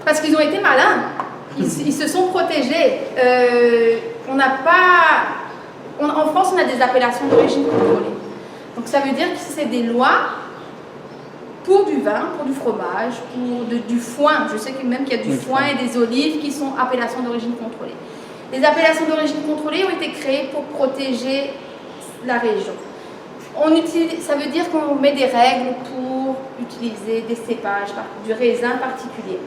Parce qu'ils ont été malins, ils se sont protégés. En France, on a des appellations d'origine contrôlée. Donc ça veut dire que c'est des lois pour du vin, pour du fromage, pour du foin. Je sais même qu'il y a du foin et des olives qui sont appellations d'origine contrôlée. Les appellations d'origine contrôlée ont été créées pour protéger la région. Ça veut dire qu'on met des règles pour utiliser des cépages, du raisin particulier,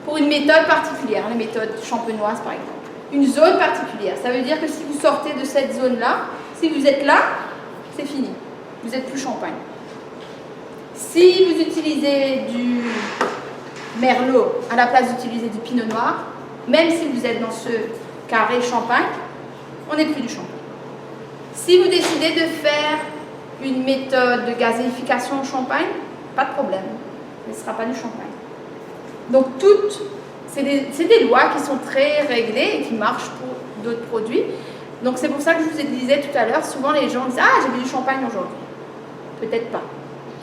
pour une méthode particulière, la méthode champenoise par exemple. Une zone particulière, ça veut dire que si vous sortez de cette zone-là, si vous êtes là, c'est fini, vous n'êtes plus Champagne. Si vous utilisez du Merlot à la place d'utiliser du Pinot Noir, même si vous êtes dans ce carré Champagne, on n'est plus du Champagne. Si vous décidez de faire une méthode de gazéification au Champagne, pas de problème, mais ce ne sera pas du Champagne. Donc c'est des lois qui sont très réglées et qui marchent pour d'autres produits. Donc c'est pour ça que je vous disais tout à l'heure, souvent les gens disent « Ah, j'ai bu du champagne aujourd'hui ». Peut-être pas.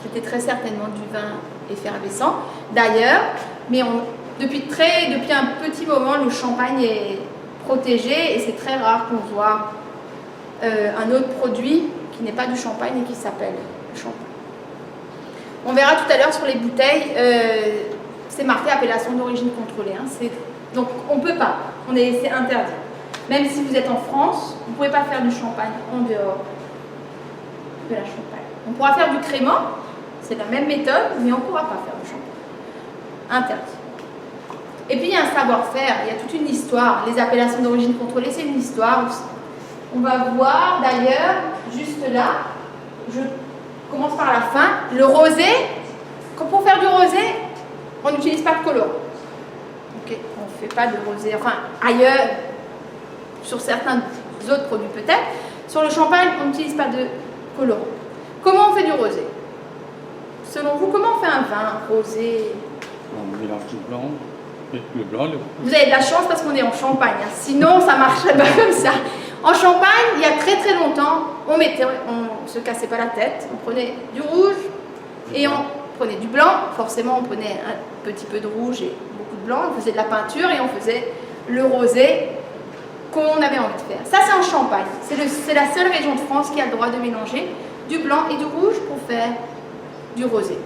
C'était très certainement du vin effervescent. D'ailleurs, mais depuis un petit moment, le champagne est protégé et c'est très rare qu'on voit un autre produit qui n'est pas du champagne et qui s'appelle le champagne. On verra tout à l'heure sur les bouteilles, c'est marqué appellation d'origine contrôlée. Hein, donc on ne peut pas, c'est interdit. Même si vous êtes en France, vous ne pouvez pas faire du champagne en dehors de la Champagne. On pourra faire du crément, c'est la même méthode, mais on ne pourra pas faire du champagne. Interdit. Et puis il y a un savoir-faire, il y a toute une histoire. Les appellations d'origine contrôlée, c'est une histoire aussi. On va voir d'ailleurs, juste là, je commence par la fin, le rosé. Pour faire du rosé, on n'utilise pas de colorant. Okay. On ne fait pas de rosé, enfin ailleurs, sur certains autres produits peut-être. Sur le champagne, on n'utilise pas de colorant. Comment on fait du rosé? Selon vous, comment on fait un vin rosé? On mélange du blanc, le blanc, le rouge. Vous avez de la chance parce qu'on est en Champagne. Hein. Sinon, ça ne marcherait pas comme ça. En Champagne, il y a très très longtemps, on ne se cassait pas la tête. On prenait du rouge et on prenait du blanc. Forcément, on prenait un petit peu de rouge et beaucoup de blanc. On faisait de la peinture et on faisait le rosé qu'on avait envie de faire. Ça, c'est en Champagne. C'est la seule région de France qui a le droit de mélanger du blanc et du rouge pour faire du rosé.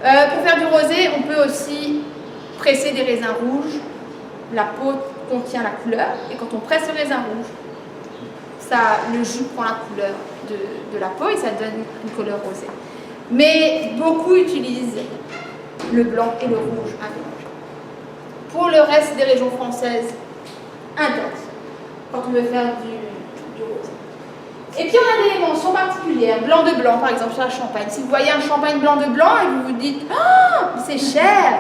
Pour faire du rosé, on peut aussi presser des raisins rouges. La peau contient la couleur et quand on presse le raisin rouge, le jus prend la couleur de la peau et ça donne une couleur rosée. Mais beaucoup utilisent le blanc et le rouge à mélanger. Pour le reste des régions françaises, interdit quand on veut faire du rosé. Et puis on a des mentions particulières, blanc de blanc par exemple sur la Champagne. Si vous voyez un champagne blanc de blanc et vous vous dites « Ah, c'est cher !»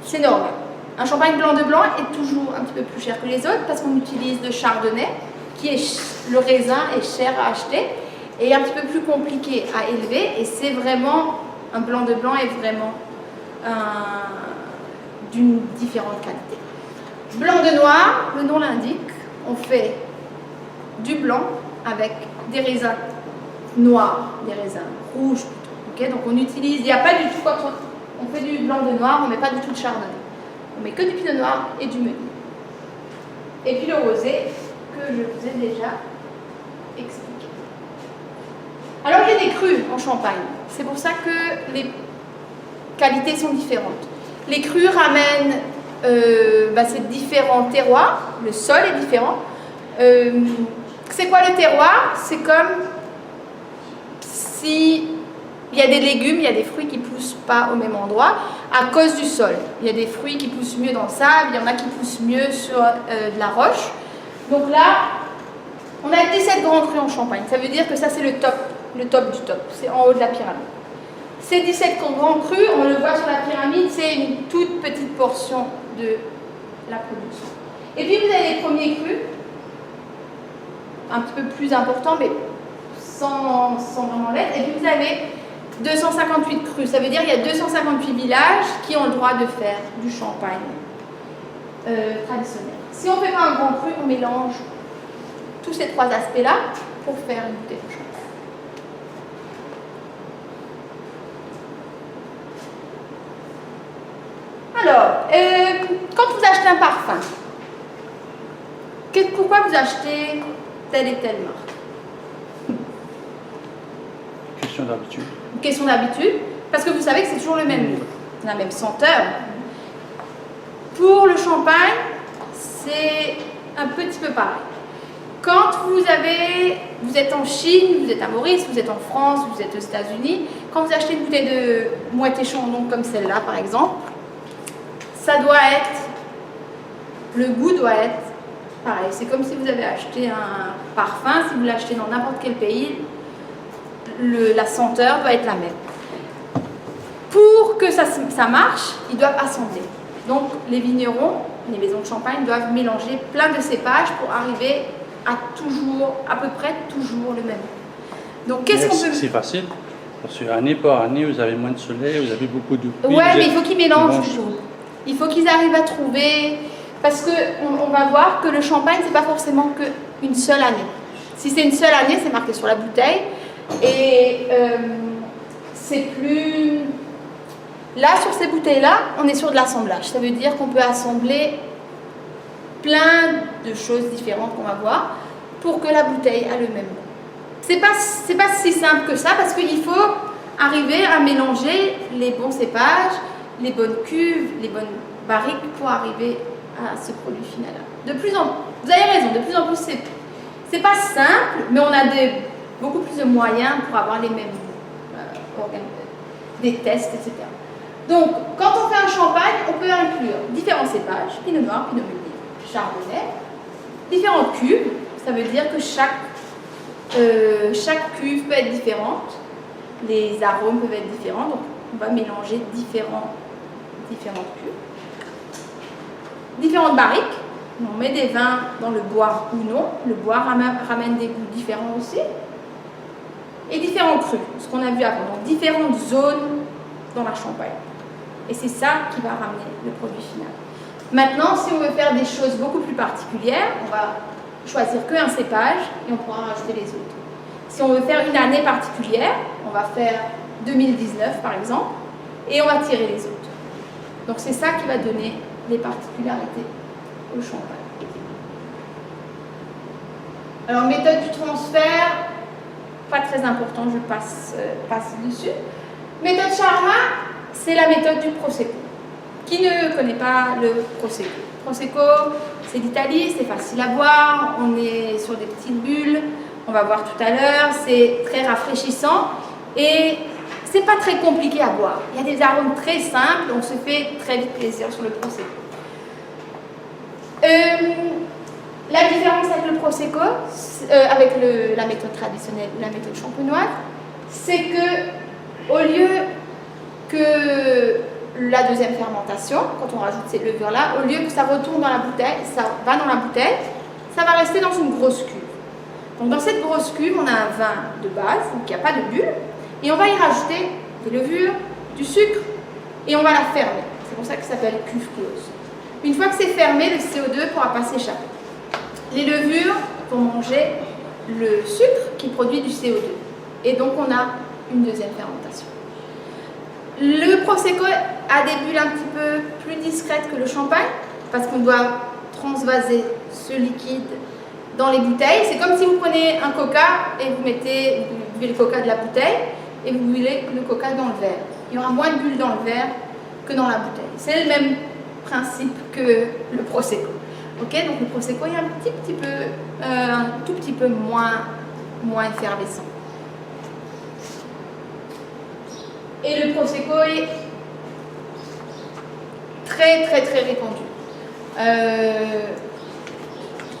C'est normal. Un champagne blanc de blanc est toujours un petit peu plus cher que les autres parce qu'on utilise le chardonnay, le raisin est cher à acheter et un petit peu plus compliqué à élever. Et c'est vraiment, un blanc de blanc est vraiment d'une différente qualité. Blanc de noir, le nom l'indique, on fait du blanc avec des raisins noirs, des raisins rouges plutôt. Okay, donc on utilise, il n'y a pas du tout, quand on fait du blanc de noir, on ne met pas du tout de chardonnay. On met que du pinot noir et du meunier. Et puis le rosé, que je vous ai déjà expliqué. Alors il y a des crus en Champagne. C'est pour ça que les qualités sont différentes. Les crus ramènent ces différents terroirs. Le sol est différent. C'est quoi le terroir? C'est comme si il y a des légumes, il y a des fruits qui ne poussent pas au même endroit à cause du sol. Il y a des fruits qui poussent mieux dans le sable, il y en a qui poussent mieux sur de la roche. Donc là, on a 17 grands crus en Champagne. Ça veut dire que ça, c'est le top du top. C'est en haut de la pyramide. Ces 17 grands crus, on le voit sur la pyramide, c'est une toute petite portion de la production. Et puis, vous avez les premiers crus, un petit peu plus importants, mais sans vraiment l'être. Et puis, vous avez 258 crus. Ça veut dire qu'il y a 258 villages qui ont le droit de faire du champagne traditionnel. Si on ne fait pas un grand cru, on mélange tous ces trois aspects-là pour faire une bouteille de champagne. Alors, quand vous achetez un parfum, pourquoi vous achetez telle et telle marque? Question d'habitude. Une question d'habitude, parce que vous savez que c'est toujours le même goût, la même senteur. Pour le champagne, c'est un petit peu pareil. Quand vous êtes en Chine, vous êtes à Maurice, vous êtes en France, vous êtes aux États-Unis, quand vous achetez une bouteille de Moët & Chandon comme celle-là par exemple, ça doit être, le goût doit être pareil. C'est comme si vous avez acheté un parfum, si vous l'achetez dans n'importe quel pays, la senteur doit être la même. Pour que ça marche, ils doivent assembler. Donc les vignerons, les maisons de champagne doivent mélanger plein de cépages pour arriver à peu près toujours le même. Donc qu'est-ce qu'on peut... C'est facile, parce que année par année, vous avez moins de soleil, vous avez beaucoup de pluie. Ouais, mais il faut qu'ils mélangent toujours. Il faut qu'ils arrivent à trouver... Parce qu'on va voir que le champagne, c'est pas forcément qu'une seule année. Si c'est une seule année, c'est marqué sur la bouteille. Et c'est plus... Là, sur ces bouteilles-là, on est sur de l'assemblage. Ça veut dire qu'on peut assembler plein de choses différentes qu'on va voir pour que la bouteille a le même goût. C'est pas si simple que ça parce qu'il faut arriver à mélanger les bons cépages, les bonnes cuves, les bonnes barriques pour arriver à ce produit final. Vous avez raison, de plus en plus c'est pas simple, mais on a beaucoup plus de moyens pour avoir les mêmes organes, des tests, etc. Donc, quand on fait un champagne, on peut inclure différents cépages, pinot noir, pinot meunier, chardonnay, différentes cuves. Ça veut dire que chaque cuve peut être différente, les arômes peuvent être différents, donc on va mélanger différentes cuves. Différentes barriques, on met des vins dans le bois ou non, le bois ramène des goûts différents aussi, et différents crus, ce qu'on a vu avant, donc différentes zones dans la Champagne. Et c'est ça qui va ramener le produit final. Maintenant, si on veut faire des choses beaucoup plus particulières, on va choisir qu'un cépage et on pourra rajouter les autres. Si on veut faire une année particulière, on va faire 2019 par exemple, et on va tirer les autres. Donc c'est ça qui va donner les particularités au champagne. Alors méthode du transfert, pas très important, je passe dessus. Méthode Charmat, c'est la méthode du Prosecco. Qui ne connaît pas le Prosecco? Prosecco, c'est d'Italie, c'est facile à boire, on est sur des petites bulles, on va voir tout à l'heure, c'est très rafraîchissant et c'est pas très compliqué à boire. Il y a des arômes très simples, on se fait très vite plaisir sur le Prosecco. La différence avec le Prosecco, avec la méthode traditionnelle, la méthode champenoise, c'est que au lieu que la deuxième fermentation, quand on rajoute ces levures-là, au lieu que ça retourne dans la bouteille, ça va dans la bouteille, ça va rester dans une grosse cuve. Donc dans cette grosse cuve, on a un vin de base, donc il n'y a pas de bulle, et on va y rajouter des levures, du sucre, et on va la fermer. C'est pour ça que ça s'appelle cuve close. Une fois que c'est fermé, le CO2 ne pourra pas s'échapper. Les levures vont manger le sucre qui produit du CO2. Et donc on a une deuxième fermentation. Le Prosecco a des bulles un petit peu plus discrètes que le champagne, parce qu'on doit transvaser ce liquide dans les bouteilles. C'est comme si vous prenez un coca et vous buvez le coca de la bouteille et vous buvez le coca dans le verre. Il y aura moins de bulles dans le verre que dans la bouteille. C'est le même principe que le Prosecco. Okay, donc le Prosecco est un tout petit peu moins effervescent. Et le Prosecco est très très très répandu.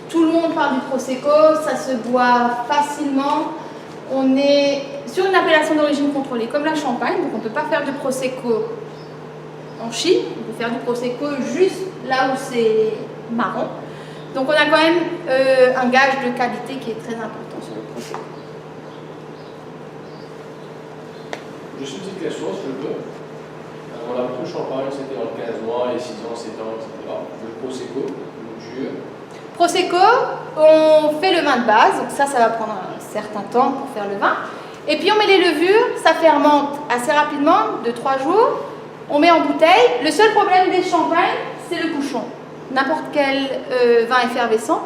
Tout le monde parle du Prosecco, ça se boit facilement. On est sur une appellation d'origine contrôlée comme la Champagne, donc on ne peut pas faire de Prosecco en Chine, on peut faire du Prosecco juste là où c'est marron. Donc on a quand même un gage de qualité qui est très important sur le Prosecco. Juste une petite question, si je peux. On a beaucoup de champagne, c'était en 15 mois, et 6 ans, 7 ans, etc. Le Prosecco, le dur. Prosecco, on fait le vin de base, donc ça va prendre un certain temps pour faire le vin. Et puis on met les levures, ça fermente assez rapidement, 2-3 jours. On met en bouteille. Le seul problème des champagnes, c'est le bouchon. N'importe quel vin effervescent.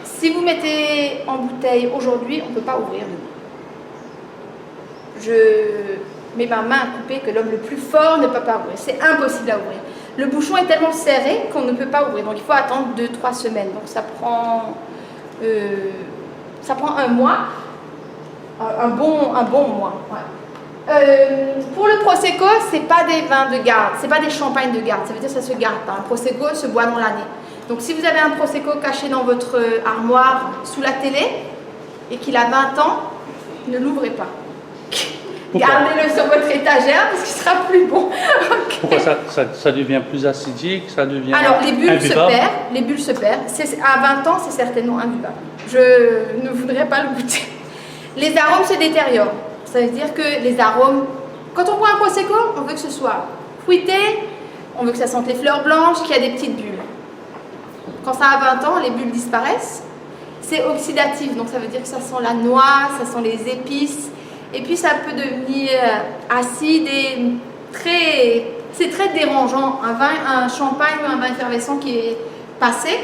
Si vous mettez en bouteille aujourd'hui, on ne peut pas ouvrir le vin. Je mets ma main à couper que l'homme le plus fort ne peut pas ouvrir. C'est impossible à ouvrir. le bouchon est tellement serré qu'on ne peut pas ouvrir. Donc il faut attendre 2-3 semaines. Donc ça prend un mois, un bon mois. Ouais. Pour le Prosecco, c'est pas des vins de garde, c'est pas des champagnes de garde. Ça veut dire que ça se garde pas. Un Prosecco se boit dans l'année. Donc si vous avez un Prosecco caché dans votre armoire sous la télé et qu'il a 20 ans, ne l'ouvrez pas. Gardez-le sur votre étagère parce qu'il sera plus bon. Okay. Pourquoi ça devient plus acidique, ça devient Alors les bulles imbuvable. se perdent. À 20 ans, c'est certainement imbuvable. Je ne voudrais pas le goûter. Les arômes se détériorent. Ça veut dire que les arômes, quand on boit un Prosecco, on veut que ce soit fruité, on veut que ça sente les fleurs blanches, qu'il y a des petites bulles. Quand ça a 20 ans, les bulles disparaissent. C'est oxydatif, donc ça veut dire que ça sent la noix, ça sent les épices. Et puis ça peut devenir acide et c'est très dérangeant. Un champagne ou un vin effervescent qui est passé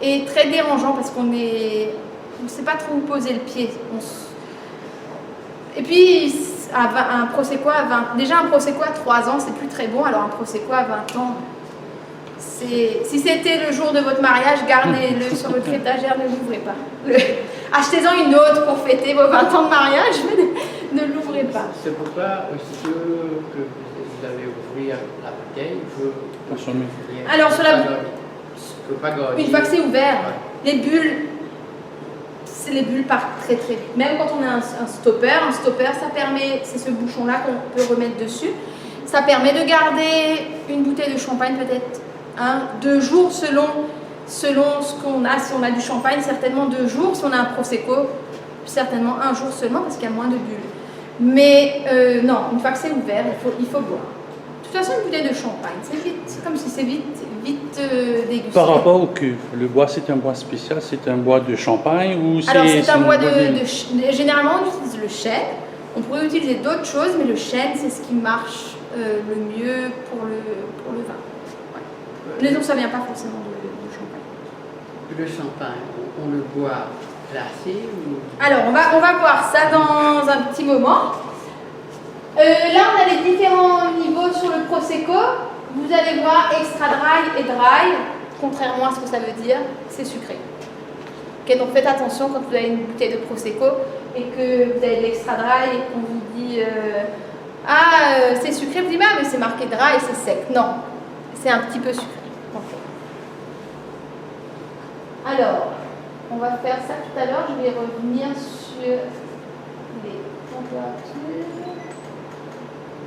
est très dérangeant parce qu'on ne sait pas trop où poser le pied. Et puis un Prosecco déjà un Prosecco à 3 ans, c'est plus très bon. Alors un Prosecco à 20 ans, si c'était le jour de votre mariage, gardez-le sur votre étagère, ne l'ouvrez pas. Achetez-en une autre pour fêter vos 20 ans de mariage, mais ne l'ouvrez pas. C'est pourquoi aussitôt que vous avez ouvert la bouteille, il faut consommer. Alors sur la une fois que c'est ouvert, les bulles partent très très vite. Même quand on a un stopper, ça permet, c'est ce bouchon-là qu'on peut remettre dessus. Ça permet de garder une bouteille de champagne peut-être 2 jours selon ce qu'on a. Si on a du champagne, certainement 2 jours. Si on a un Prosecco, certainement 1 jour seulement parce qu'il y a moins de bulles. Mais non, une fois que c'est ouvert, il faut boire. De toute façon, une bouteille de champagne, c'est comme si c'est vite dégusté. Par rapport au cuve, le bois c'est un bois spécial, c'est un bois de champagne ou c'est... Alors c'est un bois généralement on utilise le chêne. On pourrait utiliser d'autres choses, mais le chêne c'est ce qui marche le mieux pour le vin. Ouais. Mais ça ne vient pas forcément de champagne. Le champagne, on le boit glacé ou... Alors on va voir ça dans un petit moment. Là on a les différents niveaux sur le Prosecco. Vous allez voir extra dry et dry, contrairement à ce que ça veut dire, c'est sucré. Okay, donc faites attention quand vous avez une bouteille de Prosecco et que vous avez de l'extra dry et qu'on vous dit c'est sucré, vous dites mais c'est marqué dry et c'est sec. Non, c'est un petit peu sucré. Okay. Alors, on va faire ça tout à l'heure, je vais revenir sur les températures.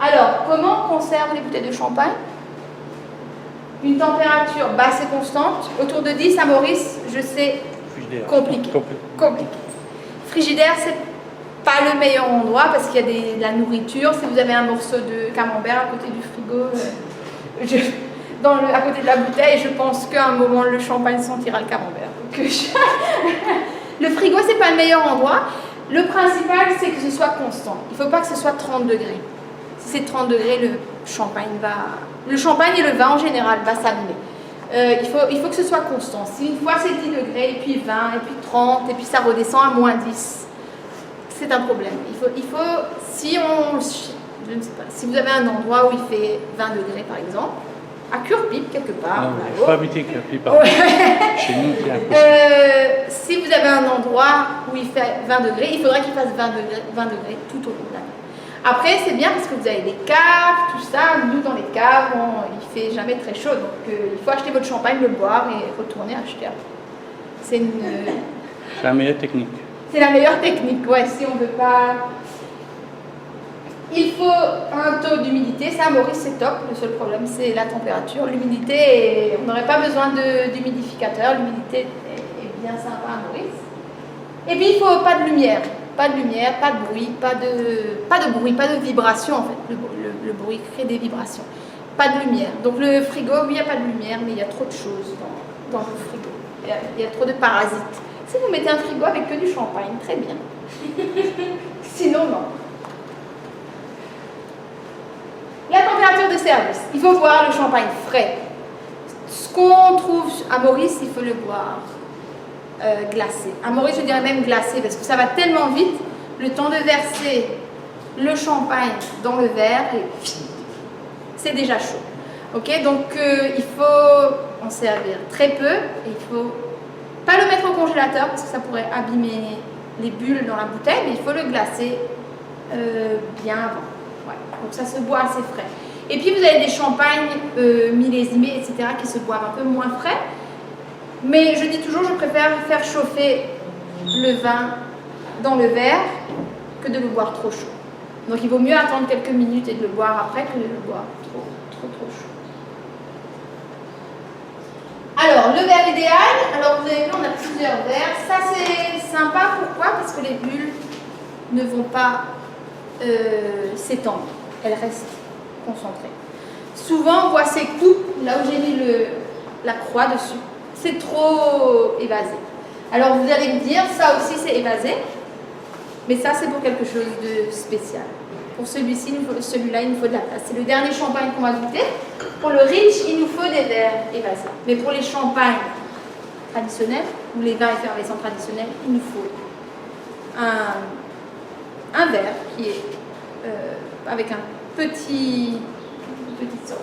Alors, comment on conserve les bouteilles de champagne? Une température basse et constante, autour de 10 à Maurice, je sais, compliqué. Frigidaire, c'est pas le meilleur endroit parce qu'il y a de la nourriture. Si vous avez un morceau de camembert à côté du frigo, à côté de la bouteille, je pense qu'à un moment, le champagne sentira le camembert. Le frigo, c'est pas le meilleur endroit. Le principal, c'est que ce soit constant. Il ne faut pas que ce soit 30 degrés. Si c'est 30 degrés, le champagne et le vin en général va s'abîmer. Il faut que ce soit constant. Si une fois c'est 10 degrés, et puis 20, et puis 30, et puis ça redescend à moins 10, c'est un problème. Il faut je ne sais pas, si vous avez un endroit où il fait 20 degrés par exemple, à Cure-Pipe quelque part. Non, il ne faut pas habiter Cure-Pipe. Chez nous, c'est impossible. Si vous avez un endroit où il fait 20 degrés, il faudrait qu'il fasse 20 degrés tout au long de l'année. Après, c'est bien parce que vous avez des caves, tout ça. Nous, dans les caves, il ne fait jamais très chaud. Donc, il faut acheter votre champagne, le boire et retourner acheter. C'est la meilleure technique. C'est la meilleure technique, ouais. Si on ne veut pas... Il faut un taux d'humidité. Ça, à Maurice, c'est top. Le seul problème, c'est la température. L'humidité, on n'aurait pas besoin d'humidificateur. L'humidité est bien sympa à Maurice. Et puis, il ne faut pas de lumière. Pas de lumière, pas de bruit, pas de bruit, pas de vibration en fait. Le bruit crée des vibrations. Pas de lumière. Donc le frigo, oui, il n'y a pas de lumière, mais il y a trop de choses dans le frigo. Il y a trop de parasites. Si vous mettez un frigo avec que du champagne, très bien. Sinon, non. La température de service. Il faut boire le champagne frais. Ce qu'on trouve à Maurice, il faut le boire glacé. À Maurice, je dirais même glacé parce que ça va tellement vite, le temps de verser le champagne dans le verre, c'est déjà chaud. Ok, donc il faut en servir très peu et il faut pas le mettre au congélateur parce que ça pourrait abîmer les bulles dans la bouteille, mais il faut le glacer bien avant. Ouais. Donc ça se boit assez frais. Et puis vous avez des champagnes millésimés, etc., qui se boivent un peu moins frais. Mais je dis toujours, je préfère faire chauffer le vin dans le verre que de le boire trop chaud. Donc il vaut mieux attendre quelques minutes et de le boire après que de le boire trop chaud. Alors, le verre idéal, alors vous avez vu, on a plusieurs verres. Ça c'est sympa, pourquoi? Parce que les bulles ne vont pas s'étendre, elles restent concentrées. Souvent on voit ces coupes, là où j'ai mis la croix dessus, c'est trop évasé. Alors vous allez me dire, ça aussi c'est évasé, mais ça c'est pour quelque chose de spécial. Pour celui-là, il nous faut de la place. C'est le dernier champagne qu'on va goûter. Pour le Rich, il nous faut des verres évasés. Mais pour les champagnes traditionnels, ou les vins effervescents traditionnels, il nous faut un verre qui est avec une petite sorte.